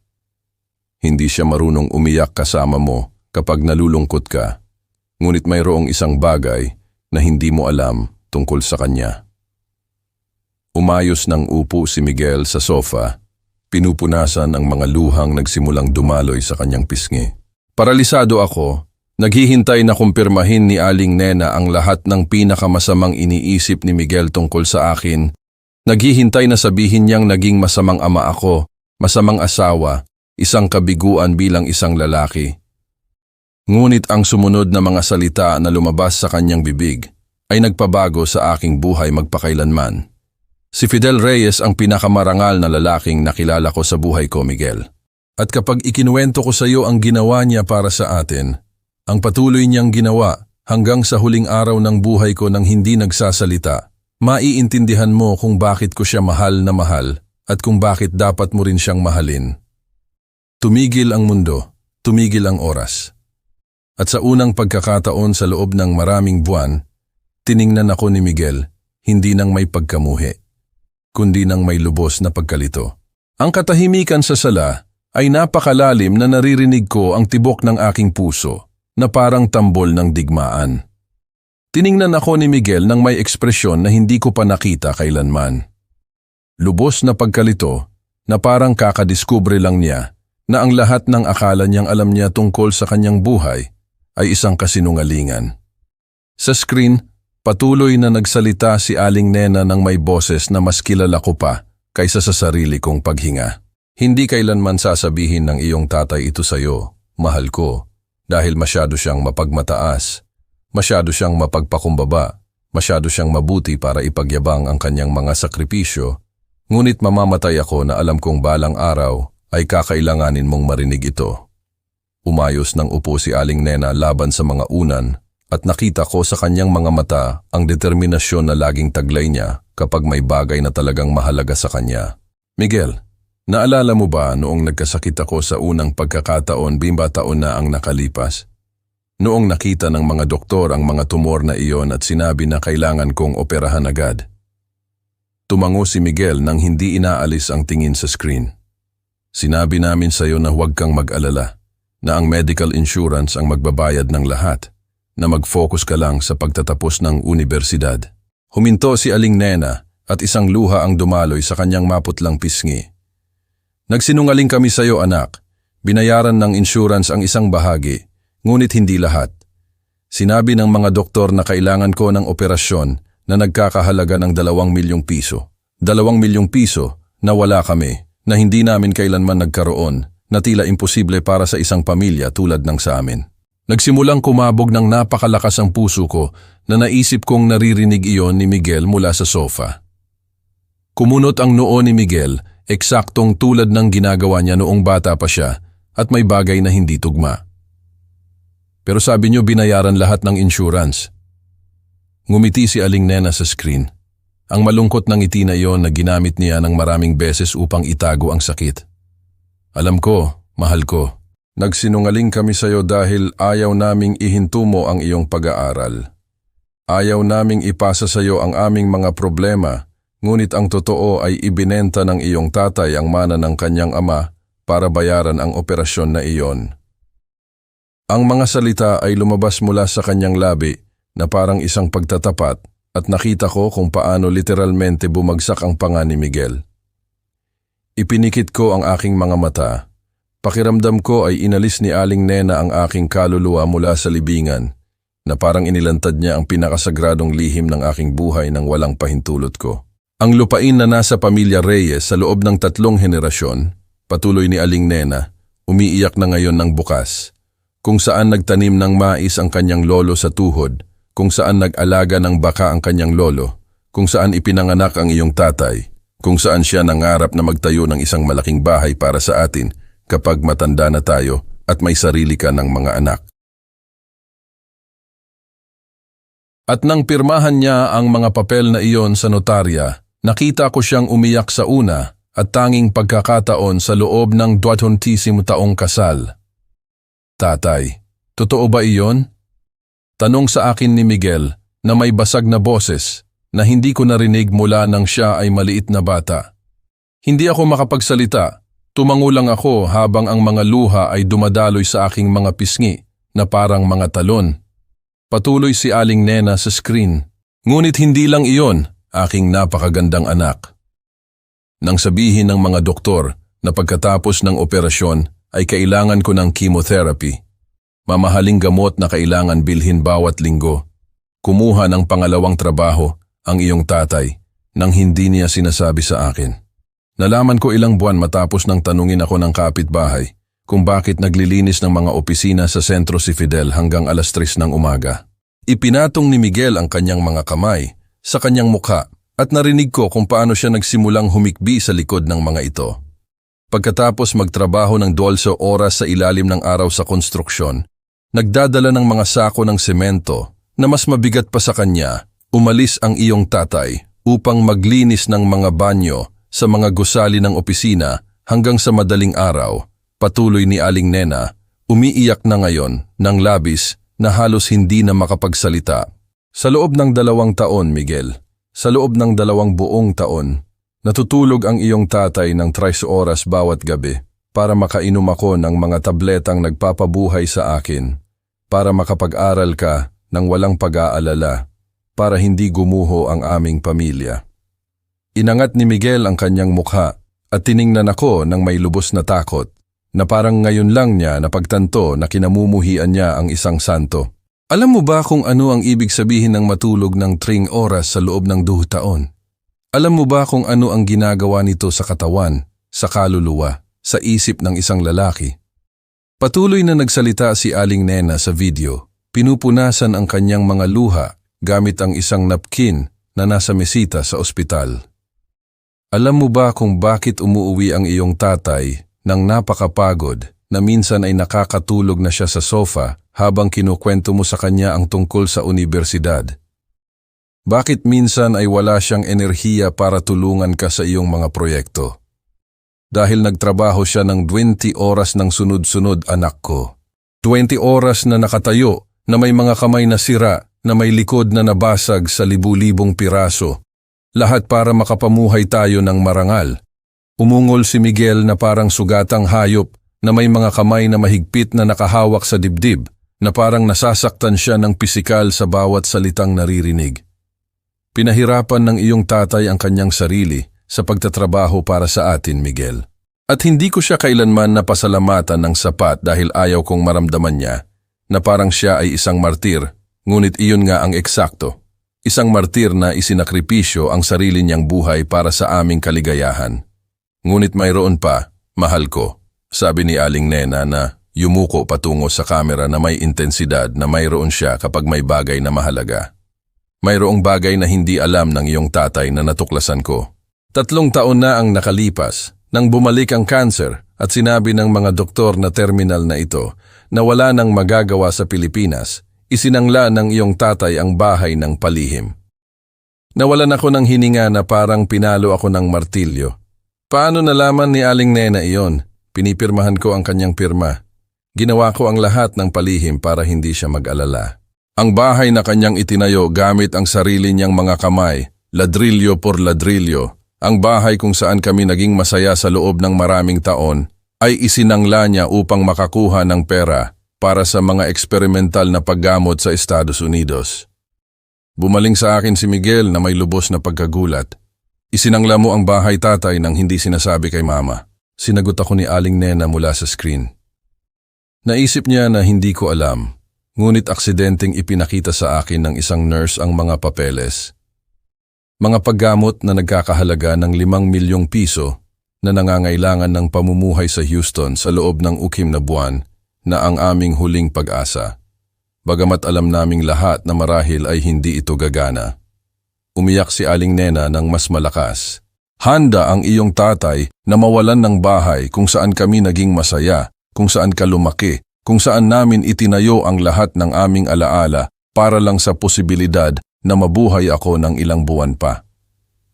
Hindi siya marunong umiyak kasama mo kapag nalulungkot ka. Ngunit mayroong isang bagay na hindi mo alam tungkol sa kanya. Umayos ng upo si Miguel sa sofa, pinupunasan ang mga luhang nagsimulang dumaloy sa kanyang pisngi. Paralisado ako, naghihintay na kumpirmahin ni Aling Nena ang lahat ng pinakamasamang iniisip ni Miguel tungkol sa akin. Naghihintay na sabihin niyang naging masamang ama ako, masamang asawa, isang kabiguan bilang isang lalaki. Ngunit ang sumunod na mga salita na lumabas sa kanyang bibig ay nagpabago sa aking buhay magpakailanman. Si Fidel Reyes ang pinakamarangal na lalaking nakilala ko sa buhay ko, Miguel. At kapag ikinuwento ko sa iyo ang ginawa niya para sa atin, ang patuloy niyang ginawa hanggang sa huling araw ng buhay ko nang hindi nagsasalita, maiintindihan mo kung bakit ko siya mahal na mahal at kung bakit dapat mo rin siyang mahalin. Tumigil ang mundo, tumigil ang oras. At sa unang pagkakataon sa loob ng maraming buwan, tiningnan ako ni Miguel, hindi nang may pagkamuhi, kundi nang may lubos na pagkalito. Ang katahimikan sa sala ay napakalalim na naririnig ko ang tibok ng aking puso na parang tambol ng digmaan. Tiningnan ako ni Miguel nang may ekspresyon na hindi ko pa nakita kailanman. Lubos na pagkalito na parang kakadiskubre lang niya na ang lahat ng akala niyang alam niya tungkol sa kanyang buhay ay isang kasinungalingan. Sa screen, patuloy na nagsalita si Aling Nena ng may boses na mas kilala ko pa kaysa sa sarili kong paghinga. Hindi kailanman sasabihin ng iyong tatay ito sa'yo, mahal ko, dahil masyado siyang mapagmataas, masyado siyang mapagpakumbaba, masyado siyang mabuti para ipagyabang ang kanyang mga sakripisyo, ngunit mamamatay ako na alam kong balang araw ay kakailanganin mong marinig ito. Umayos ng upo si Aling Nena laban sa mga unan at nakita ko sa kanyang mga mata ang determinasyon na laging taglay niya kapag may bagay na talagang mahalaga sa kanya. Miguel, naalala mo ba noong nagkasakit ako sa unang pagkakataon 5 taon na ang nakalipas? Noong nakita ng mga doktor ang mga tumor na iyon at sinabi na kailangan kong operahan agad. Tumango si Miguel nang hindi inaalis ang tingin sa screen. Sinabi namin sa iyo na huwag kang mag-alala, na ang medical insurance ang magbabayad ng lahat, na mag-focus ka lang sa pagtatapos ng unibersidad. Huminto si Aling Nena at isang luha ang dumaloy sa kanyang maputlang pisngi. Nagsinungaling kami sa iyo, anak. Binayaran ng insurance ang isang bahagi, ngunit hindi lahat. Sinabi ng mga doktor na kailangan ko ng operasyon na nagkakahalaga ng 2 milyong piso. 2 milyong piso na wala kami, na hindi namin kailanman nagkaroon, na tila imposible para sa isang pamilya tulad ng sa amin. Nagsimulang kumabog ng napakalakas ang puso ko na naisip kong naririnig iyon ni Miguel mula sa sofa. Kumunot ang noo ni Miguel, eksaktong tulad ng ginagawa niya noong bata pa siya, at may bagay na hindi tugma. Pero sabi niyo binayaran lahat ng insurance. Ngumiti si Aling Nena sa screen. Ang malungkot ng ngiti na iyon na ginamit niya ng maraming beses upang itago ang sakit. Alam ko, mahal ko. Nagsinungaling kami sa iyo dahil ayaw naming ihinto mo ang iyong pag-aaral. Ayaw naming ipasa sa iyo ang aming mga problema, ngunit ang totoo ay ibinenta ng iyong tatay ang mana ng kanyang ama para bayaran ang operasyon na iyon. Ang mga salita ay lumabas mula sa kanyang labi na parang isang pagtatapat at nakita ko kung paano literalmente bumagsak ang panga ni Miguel. Ipinikit ko ang aking mga mata. Pakiramdam ko ay inalis ni Aling Nena ang aking kaluluwa mula sa libingan na parang inilantad niya ang pinakasagradong lihim ng aking buhay nang walang pahintulot ko. Ang lupain na nasa pamilya Reyes sa loob ng 3 henerasyon, patuloy ni Aling Nena, umiiyak na ngayon ng bukas. Kung saan nagtanim ng mais ang kanyang lolo sa tuhod, kung saan nag-alaga ng baka ang kanyang lolo, kung saan ipinanganak ang iyong tatay, kung saan siya nangarap na magtayo ng isang malaking bahay para sa atin kapag matanda na tayo at may sarili ka ng mga anak. At nang pirmahan niya ang mga papel na iyon sa notarya, nakita ko siyang umiyak sa una at tanging pagkakataon sa loob ng 20 taong kasal. Tatay, totoo ba iyon? Tanong sa akin ni Miguel na may basag na boses na hindi ko narinig mula nang siya ay maliit na bata. Hindi ako makapagsalita, tumango lang ako habang ang mga luha ay dumadaloy sa aking mga pisngi na parang mga talon. Patuloy si Aling Nena sa screen. Ngunit hindi lang iyon, aking napakagandang anak. Nang sabihin ng mga doktor na pagkatapos ng operasyon ay kailangan ko ng chemotherapy, mamahaling gamot na kailangan bilhin bawat linggo, kumuha ng pangalawang trabaho ang iyong tatay nang hindi niya sinasabi sa akin. Nalaman ko ilang buwan matapos nang tanungin ako ng kapitbahay kung bakit naglilinis ng mga opisina sa sentro si Fidel hanggang 3:00 ng umaga. Ipinatong ni Miguel ang kanyang mga kamay sa kanyang mukha at narinig ko kung paano siya nagsimulang humikbi sa likod ng mga ito. Pagkatapos magtrabaho ng 12 oras sa ilalim ng araw sa konstruksyon, nagdadala ng mga sako ng semento na mas mabigat pa sa kanya, umalis ang iyong tatay upang maglinis ng mga banyo sa mga gusali ng opisina hanggang sa madaling araw. Patuloy ni Aling Nena, umiiyak na ngayon ng labis na halos hindi na makapagsalita. Sa loob ng 2 taon, Miguel, sa loob ng 2 buong taon, natutulog ang iyong tatay ng 3 oras bawat gabi para makainom ako ng mga tabletang nagpapabuhay sa akin, para makapag-aral ka ng walang pag-aalala, para hindi gumuho ang aming pamilya. Inangat ni Miguel ang kanyang mukha at tiningnan ako ng may lubos na takot. na parang ngayon lang niya napagtanto na kinamumuhian niya ang isang santo. Alam mo ba kung ano ang ibig sabihin ng matulog ng 3 oras sa loob ng 2 taon? Alam mo ba kung ano ang ginagawa nito sa katawan, sa kaluluwa, sa isip ng isang lalaki? Patuloy na nagsalita si Aling Nena sa video. Pinupunasan ang kanyang mga luha gamit ang isang napkin na nasa mesita sa ospital. Alam mo ba kung bakit umuuwi ang iyong tatay nang napakapagod na minsan ay nakakatulog na siya sa sofa habang kinukwento mo sa kanya ang tungkol sa unibersidad? Bakit minsan ay wala siyang enerhiya para tulungan ka sa iyong mga proyekto? Dahil nagtrabaho siya ng 20 oras ng sunod-sunod, anak ko. 20 oras na nakatayo, na may mga kamay na sira, na may likod na nabasag sa libu-libong piraso. Lahat para makapamuhay tayo ng marangal. Umungol si Miguel na parang sugatang hayop na may mga kamay na mahigpit na nakahawak sa dibdib, na parang nasasaktan siya ng pisikal sa bawat salitang naririnig. Pinahirapan ng iyong tatay ang kanyang sarili sa pagtatrabaho para sa atin, Miguel. At hindi ko siya kailanman napasalamatan ng sapat dahil ayaw kong maramdaman niya na parang siya ay isang martir, ngunit iyon nga ang eksakto. Isang martir na isinakripisyo ang sarili niyang buhay para sa aming kaligayahan. Ngunit mayroon pa, mahal ko, sabi ni Aling Nena na yumuko patungo sa kamera na may intensidad na mayroon siya kapag may bagay na mahalaga. Mayroong bagay na hindi alam ng iyong tatay na natuklasan ko. 3 taon na ang nakalipas nang bumalik ang cancer at sinabi ng mga doktor na terminal na ito na wala nang magagawa sa Pilipinas, isinangla ng iyong tatay ang bahay ng palihim. Nawalan ako ng hininga na parang pinalo ako ng martilyo. Paano nalaman ni Aling Nena iyon? Pinipirmahan ko ang kanyang pirma. Ginawa ko ang lahat ng palihim para hindi siya mag-alala. Ang bahay na kanyang itinayo gamit ang sarili niyang mga kamay, ladrilyo por ladrilyo, ang bahay kung saan kami naging masaya sa loob ng maraming taon, ay isinangla niya upang makakuha ng pera para sa mga eksperimental na paggamot sa Estados Unidos. Bumaling sa akin si Miguel na may lubos na pagkagulat. Isinangla mo ang bahay, tatay, nang hindi sinasabi kay mama. Sinagot ako ni Aling Nena mula sa screen. Naisip niya na hindi ko alam, ngunit aksidenteng ipinakita sa akin ng isang nurse ang mga papeles. Mga paggamot na nagkakahalaga ng 5 milyong piso na nangangailangan ng pamumuhay sa Houston sa loob ng 6 na buwan na ang aming huling pag-asa. Bagamat alam naming lahat na marahil ay hindi ito gagana. Umiyak si Aling Nena ng mas malakas. Handa ang iyong tatay na mawalan ng bahay kung saan kami naging masaya, kung saan ka lumaki, kung saan namin itinayo ang lahat ng aming alaala para lang sa posibilidad na mabuhay ako ng ilang buwan pa.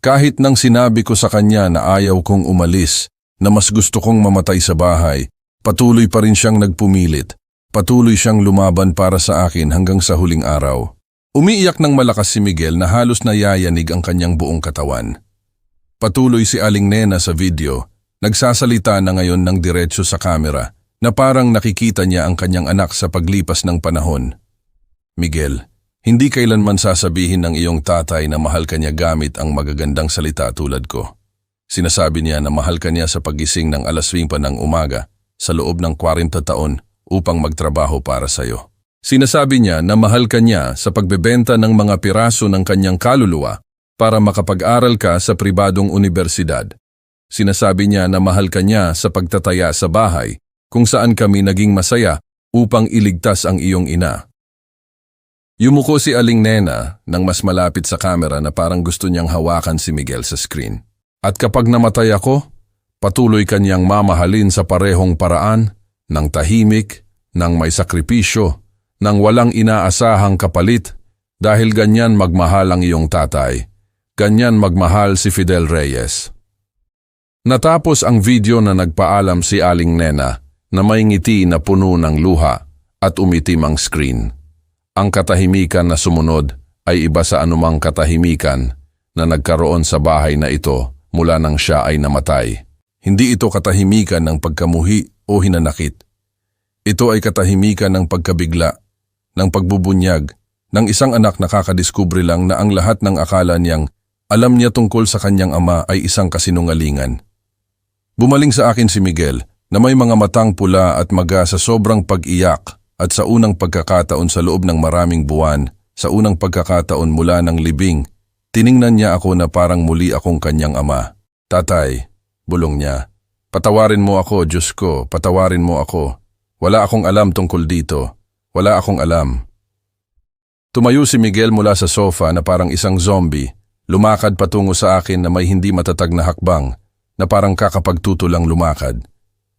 Kahit nang sinabi ko sa kanya na ayaw kong umalis, na mas gusto kong mamatay sa bahay, patuloy pa rin siyang nagpumilit. Patuloy siyang lumaban para sa akin hanggang sa huling araw. Umiiyak ng malakas si Miguel na halos nayayanig ang kanyang buong katawan. Patuloy si Aling Nena sa video, nagsasalita na ngayon ng diretso sa kamera na parang nakikita niya ang kanyang anak sa paglipas ng panahon. Miguel, hindi kailanman sasabihin ng iyong tatay na mahal ka niya gamit ang magagandang salita tulad ko. Sinasabi niya na mahal ka niya sa pagising ng 5:00 ng umaga sa loob ng 40 taon upang magtrabaho para sa iyo. Sinasabi niya na mahal ka niya sa pagbebenta ng mga piraso ng kanyang kaluluwa para makapag-aral ka sa pribadong unibersidad. Sinasabi niya na mahal ka niya sa pagtataya sa bahay kung saan kami naging masaya upang iligtas ang iyong ina. Yumuko si Aling Nena nang mas malapit sa kamera na parang gusto niyang hawakan si Miguel sa screen. At kapag namatay ako, patuloy kanyang mamahalin sa parehong paraan, ng tahimik, ng may sakripisyo, ng walang inaasahang kapalit, dahil ganyan magmahal ang iyong tatay. Ganyan magmahal si Fidel Reyes. Natapos ang video na nagpaalam si Aling Nena na may ngiti na puno ng luha at umitim ang screen. Ang katahimikan na sumunod ay iba sa anumang katahimikan na nagkaroon sa bahay na ito mula nang siya ay namatay. Hindi ito katahimikan ng pagkamuhi o hinanakit. Ito ay katahimikan ng pagkabigla, ng pagbubunyag, ng isang anak na kakadiskubre lang na ang lahat ng akala niyang alam niya tungkol sa kanyang ama ay isang kasinungalingan. Bumaling sa akin si Miguel, na may mga matang pula at maga sa sobrang pag-iyak at sa unang pagkakataon sa loob ng maraming buwan, sa unang pagkakataon mula ng libing, tiningnan niya ako na parang muli akong kanyang ama. Tatay, bulong niya, patawarin mo ako, Diyos ko, patawarin mo ako. Wala akong alam tungkol dito. Wala akong alam. Tumayo si Miguel mula sa sofa na parang isang zombie, lumakad patungo sa akin na may hindi matatag na hakbang, na parang kakapagtutulang lumakad.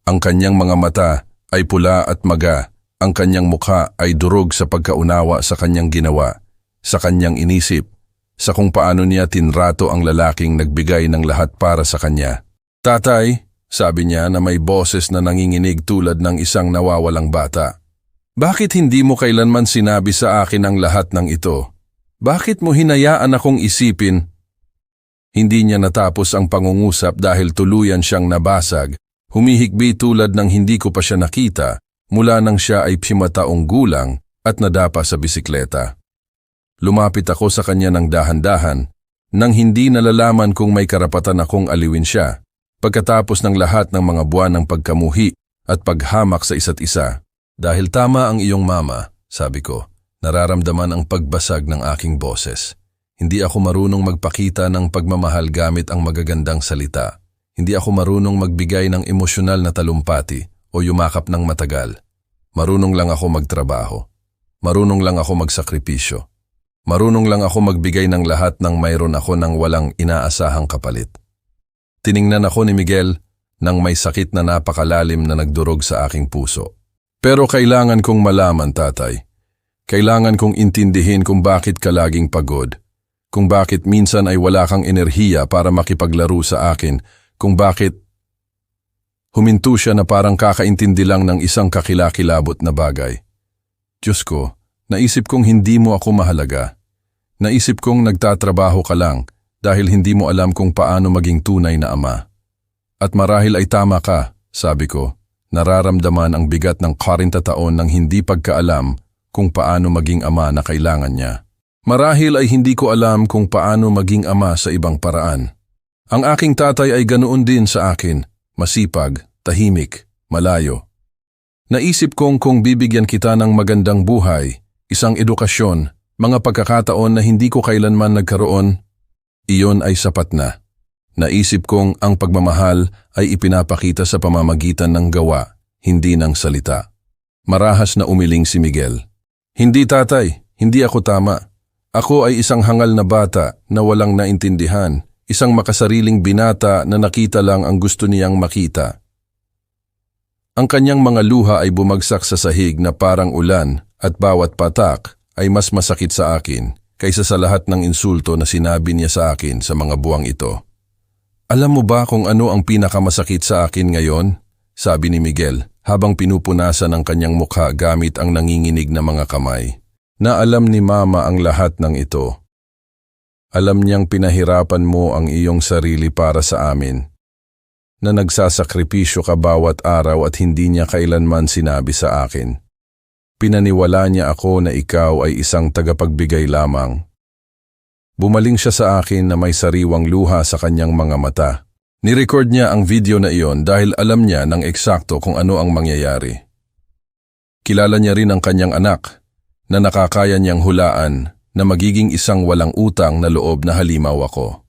Ang kanyang mga mata ay pula at maga, ang kanyang mukha ay durog sa pagkaunawa sa kanyang ginawa, sa kanyang inisip, sa kung paano niya tinrato ang lalaking nagbigay ng lahat para sa kanya. Tatay, sabi niya na may boses na nanginginig tulad ng isang nawawalang bata. Bakit hindi mo kailanman sinabi sa akin ang lahat ng ito? Bakit mo hinayaan akong isipin? Hindi niya natapos ang pangungusap dahil tuluyan siyang nabasag, humihikbi tulad ng hindi ko pa siya nakita mula nang siya ay 5 taong gulang at nadapa sa bisikleta. Lumapit ako sa kanya ng dahan-dahan nang hindi nalalaman kung may karapatan akong aliwin siya pagkatapos ng lahat ng mga buwan ng pagkamuhi at paghamak sa isa't isa. Dahil tama ang iyong mama, sabi ko, nararamdaman ang pagbasag ng aking boses. Hindi ako marunong magpakita ng pagmamahal gamit ang magagandang salita. Hindi ako marunong magbigay ng emosyonal na talumpati o yumakap ng matagal. Marunong lang ako magtrabaho. Marunong lang ako magsakripisyo. Marunong lang ako magbigay ng lahat ng mayroon ako ng walang inaasahang kapalit. Tiningnan ako ni Miguel nang may sakit na napakalalim na nagdurog sa aking puso. Pero kailangan kong malaman, tatay. Kailangan kong intindihin kung bakit ka laging pagod. Kung bakit minsan ay wala kang enerhiya para makipaglaro sa akin. Kung bakit huminto siya na parang kakaintindi lang ng isang kakilakilabot na bagay. Diyos ko, naisip kong hindi mo ako mahalaga. Naisip kong nagtatrabaho ka lang dahil hindi mo alam kung paano maging tunay na ama. At marahil ay tama ka, sabi ko. Nararamdaman ang bigat ng 40 taon ng hindi pagkaalam kung paano maging ama na kailangan niya. Marahil ay hindi ko alam kung paano maging ama sa ibang paraan. Ang aking tatay ay ganoon din sa akin, masipag, tahimik, malayo. Naisip kong kung bibigyan kita ng magandang buhay, isang edukasyon, mga pagkakataon na hindi ko kailanman nagkaroon, iyon ay sapat na. Naisip kong ang pagmamahal ay ipinapakita sa pamamagitan ng gawa, hindi ng salita. Marahas na umiling si Miguel. Hindi tatay, hindi ako tama. Ako ay isang hangal na bata na walang naintindihan, isang makasariling binata na nakita lang ang gusto niyang makita. Ang kanyang mga luha ay bumagsak sa sahig na parang ulan at bawat patak ay mas masakit sa akin kaysa sa lahat ng insulto na sinabi niya sa akin sa mga buwang ito. Alam mo ba kung ano ang pinakamasakit sa akin ngayon? Sabi ni Miguel habang pinupunasan ang kanyang mukha gamit ang nanginginig na mga kamay. Na alam ni Mama ang lahat ng ito. Alam niyang pinahirapan mo ang iyong sarili para sa amin. Na nagsasakripisyo ka bawat araw at hindi niya kailanman sinabi sa akin. Pinaniwala niya ako na ikaw ay isang tagapagbigay lamang. Bumaling siya sa akin na may sariwang luha sa kanyang mga mata. Nirecord niya ang video na iyon dahil alam niya ng eksakto kung ano ang mangyayari. Kilala niya rin ang kanyang anak na nakakaya niyang hulaan na magiging isang walang utang na loob na halimaw ako.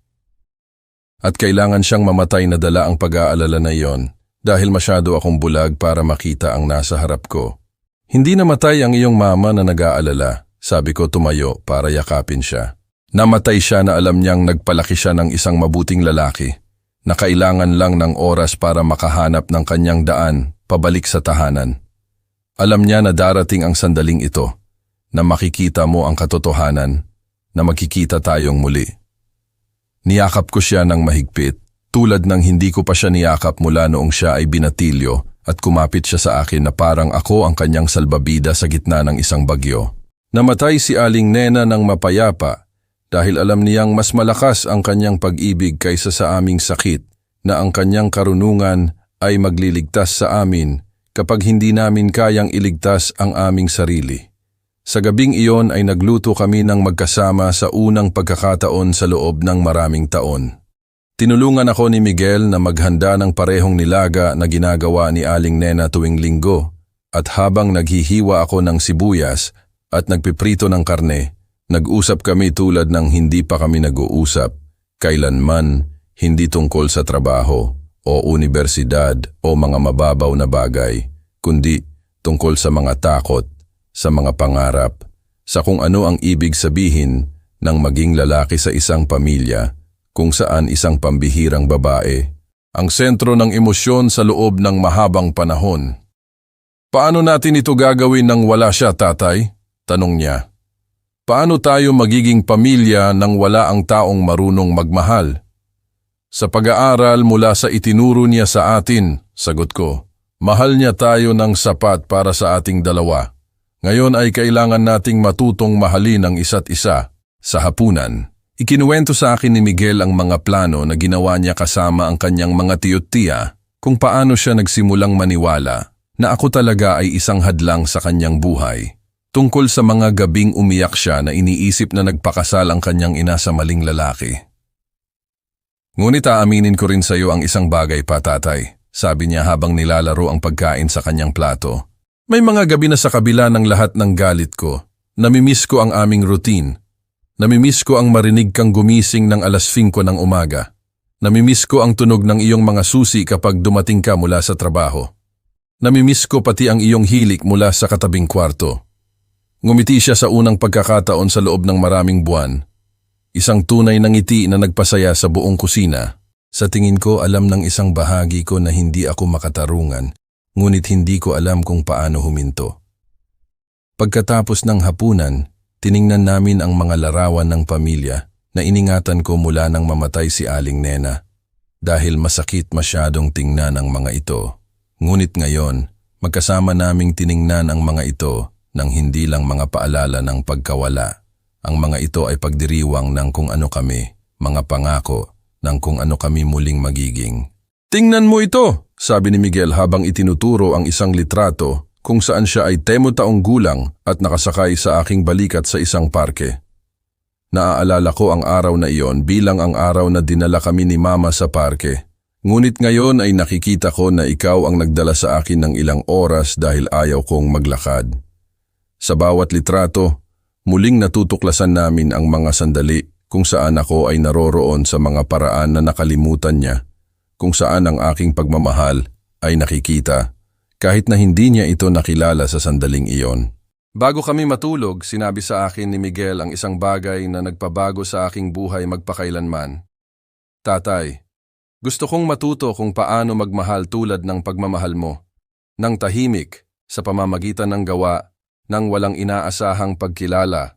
At kailangan siyang mamatay na dala ang pag-aalala na iyon dahil masyado akong bulag para makita ang nasa harap ko. Hindi namatay ang iyong mama na nag-aalala, sabi ko tumayo para yakapin siya. Namatay siya na alam niyang nagpalaki siya ng isang mabuting lalaki na kailangan lang ng oras para makahanap ng kanyang daan pabalik sa tahanan. Alam niya na darating ang sandaling ito, na makikita mo ang katotohanan, na magkikita tayong muli. Niyakap ko siya ng mahigpit, tulad ng hindi ko pa siya niyakap mula noong siya ay binatilyo at kumapit siya sa akin na parang ako ang kanyang salbabida sa gitna ng isang bagyo. Namatay si Aling Nena ng mapayapa, dahil alam niyang mas malakas ang kanyang pag-ibig kaysa sa aming sakit, na ang kanyang karunungan ay magliligtas sa amin kapag hindi namin kayang iligtas ang aming sarili. Sa gabing iyon ay nagluto kami ng magkasama sa unang pagkakataon sa loob ng maraming taon. Tinulungan ako ni Miguel na maghanda ng parehong nilaga na ginagawa ni Aling Nena tuwing linggo, at habang naghihiwa ako ng sibuyas at nagpiprito ng karne, nag-usap kami tulad ng hindi pa kami nag-uusap, kailanman hindi tungkol sa trabaho o unibersidad o mga mababaw na bagay, kundi tungkol sa mga takot, sa mga pangarap, sa kung ano ang ibig sabihin ng maging lalaki sa isang pamilya, kung saan isang pambihirang babae ang sentro ng emosyon sa loob ng mahabang panahon. Paano natin ito gagawin nang wala siya, tatay? Tanong niya. Paano tayo magiging pamilya nang wala ang taong marunong magmahal? Sa pag-aaral mula sa itinuro niya sa atin, sagot ko, mahal niya tayo ng sapat para sa ating dalawa. Ngayon ay kailangan nating matutong mahalin ang isa't isa. Sa hapunan, ikinuwento sa akin ni Miguel ang mga plano na ginawa niya kasama ang kanyang mga tiyo't tiya kung paano siya nagsimulang maniwala na ako talaga ay isang hadlang sa kanyang buhay. Tungkol sa mga gabing umiyak siya na iniisip na nagpakasal ang kanyang ina sa maling lalaki. Ngunit aaminin ko rin sa iyo ang isang bagay pa, tatay, sabi niya habang nilalaro ang pagkain sa kanyang plato. May mga gabi na sa kabila ng lahat ng galit ko, namimiss ko ang aming routine. Namimiss ko ang marinig kang gumising ng alas 5 ng umaga. Namimiss ko ang tunog ng iyong mga susi kapag dumating ka mula sa trabaho. Namimiss ko pati ang iyong hilik mula sa katabing kwarto. Ngumiti siya sa unang pagkakataon sa loob ng maraming buwan. Isang tunay na ngiti na nagpasaya sa buong kusina. Sa tingin ko alam ng isang bahagi ko na hindi ako makatarungan, ngunit hindi ko alam kung paano huminto. Pagkatapos ng hapunan, tiningnan namin ang mga larawan ng pamilya na iningatan ko mula nang mamatay si Aling Nena. Dahil masakit masyadong tingnan ang mga ito. Ngunit ngayon, magkasama naming tiningnan ang mga ito nang hindi lang mga paalala ng pagkawala. Ang mga ito ay pagdiriwang ng kung ano kami, mga pangako ng kung ano kami muling magiging. Tingnan mo ito, sabi ni Miguel habang itinuturo ang isang litrato kung saan siya ay 10 taong gulang at nakasakay sa aking balikat sa isang parke. Naaalala ko ang araw na iyon bilang ang araw na dinala kami ni Mama sa parke. Ngunit ngayon ay nakikita ko na ikaw ang nagdala sa akin ng ilang oras dahil ayaw kong maglakad. Sa bawat litrato, muling natutuklasan namin ang mga sandali kung saan ako ay naroroon sa mga paraan na nakalimutan niya, kung saan ang aking pagmamahal ay nakikita, kahit na hindi niya ito nakilala sa sandaling iyon. Bago kami matulog, sinabi sa akin ni Miguel ang isang bagay na nagpabago sa aking buhay magpakailanman. Tatay, gusto kong matuto kung paano magmahal tulad ng pagmamahal mo, ng tahimik, sa pamamagitan ng gawa, ng walang inaasahang pagkilala.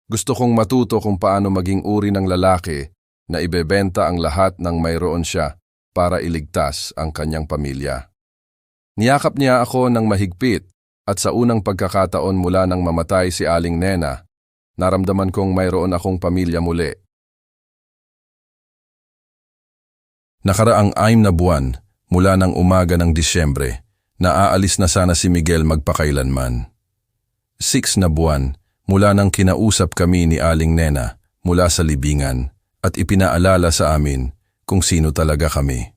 Gusto kong matuto kung paano maging uri ng lalaki na ibebenta ang lahat ng mayroon siya para iligtas ang kanyang pamilya. Niyakap niya ako ng mahigpit at sa unang pagkakataon mula nang mamatay si Aling Nena, naramdaman kong mayroon akong pamilya muli. Nakaraang 6 na buwan mula ng umaga ng Disyembre, naaalis na sana si Miguel magpakailanman. 6 na buwan mula nang kinausap kami ni Aling Nena mula sa libingan at ipinaalala sa amin kung sino talaga kami.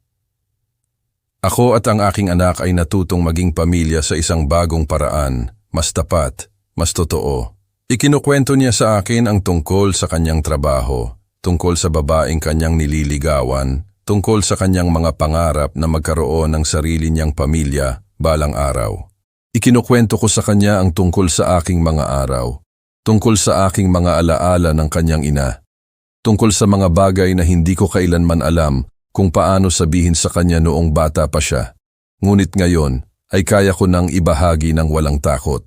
Ako at ang aking anak ay natutong maging pamilya sa isang bagong paraan, mas tapat, mas totoo. Ikinukwento niya sa akin ang tungkol sa kanyang trabaho, tungkol sa babaeng kanyang nililigawan, tungkol sa kanyang mga pangarap na magkaroon ng sarili niyang pamilya balang araw. Ikinukwento ko sa kanya ang tungkol sa aking mga araw, tungkol sa aking mga alaala ng kanyang ina, tungkol sa mga bagay na hindi ko kailanman alam kung paano sabihin sa kanya noong bata pa siya. Ngunit ngayon ay kaya ko nang ibahagi ng walang takot.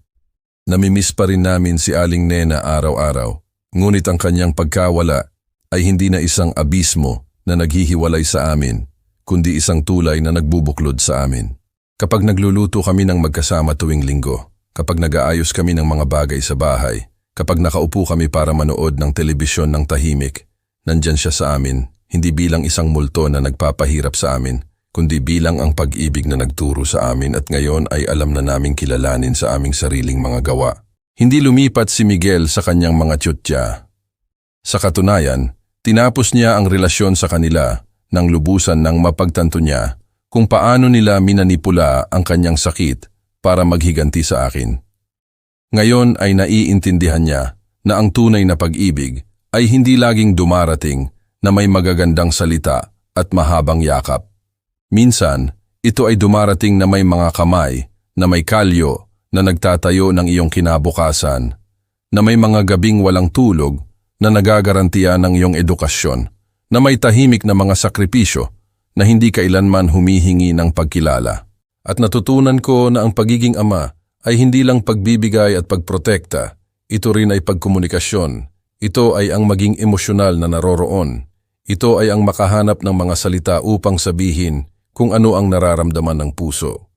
Namimiss pa rin namin si Aling Nena araw-araw, ngunit ang kanyang pagkawala ay hindi na isang abismo na naghihiwalay sa amin, kundi isang tulay na nagbubuklod sa amin. Kapag nagluluto kami ng magkasama tuwing linggo, kapag nag-aayos kami ng mga bagay sa bahay, kapag nakaupo kami para manood ng telebisyon ng tahimik, nandyan siya sa amin, hindi bilang isang multo na nagpapahirap sa amin, kundi bilang ang pag-ibig na nagturo sa amin at ngayon ay alam na naming kilalanin sa aming sariling mga gawa. Hindi lumipat si Miguel sa kanyang mga tiyutya. Sa katunayan, tinapos niya ang relasyon sa kanila nang lubusan ng mapagtanto niya kung paano nila minanipula ang kanyang sakit para maghiganti sa akin. Ngayon ay naiintindihan niya na ang tunay na pag-ibig ay hindi laging dumarating na may magagandang salita at mahabang yakap. Minsan, ito ay dumarating na may mga kamay, na may kalyo, na nagtatayo ng iyong kinabukasan, na may mga gabing walang tulog, na nagagarantiya ng iyong edukasyon, na may tahimik na mga sakripisyo, na hindi kailanman humihingi ng pagkilala. At natutunan ko na ang pagiging ama ay hindi lang pagbibigay at pagprotekta, ito rin ay pagkomunikasyon. Ito ay ang maging emosyonal na naroroon. Ito ay ang makahanap ng mga salita upang sabihin kung ano ang nararamdaman ng puso.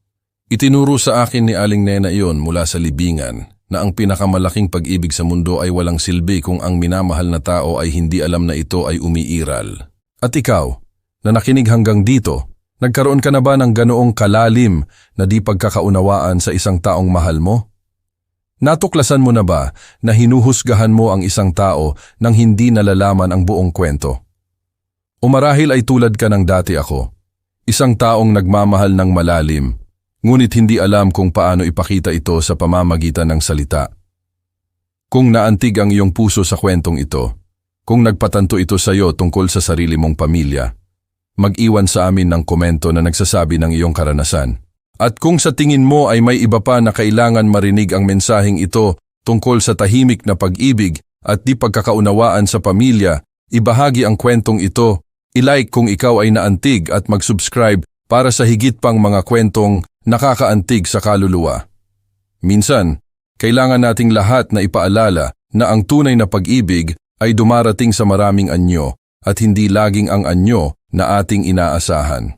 Itinuro sa akin ni Aling Nena iyon mula sa libingan na ang pinakamalaking pag-ibig sa mundo ay walang silbi kung ang minamahal na tao ay hindi alam na ito ay umiiral. At ikaw, na nakinig hanggang dito, nagkaroon ka na ba ng ganoong kalalim na di pagkakaunawaan sa isang taong mahal mo? Natuklasan mo na ba na hinuhusgahan mo ang isang tao nang hindi nalalaman ang buong kwento? O marahil ay tulad ka ng dati ako, isang taong nagmamahal ng malalim, ngunit hindi alam kung paano ipakita ito sa pamamagitan ng salita. Kung naantig ang iyong puso sa kwentong ito, kung nagpatanto ito sa iyo tungkol sa sarili mong pamilya, mag-iwan sa amin ng komento na nagsasabi ng iyong karanasan. At kung sa tingin mo ay may iba pa na kailangan marinig ang mensaheng ito tungkol sa tahimik na pag-ibig at di pagkakaunawaan sa pamilya, ibahagi ang kwentong ito, ilike kung ikaw ay naantig at mag-subscribe para sa higit pang mga kwentong nakakaantig sa kaluluwa. Minsan, kailangan nating lahat na ipaalala na ang tunay na pag-ibig ay dumarating sa maraming anyo at hindi laging ang anyo na ating inaasahan.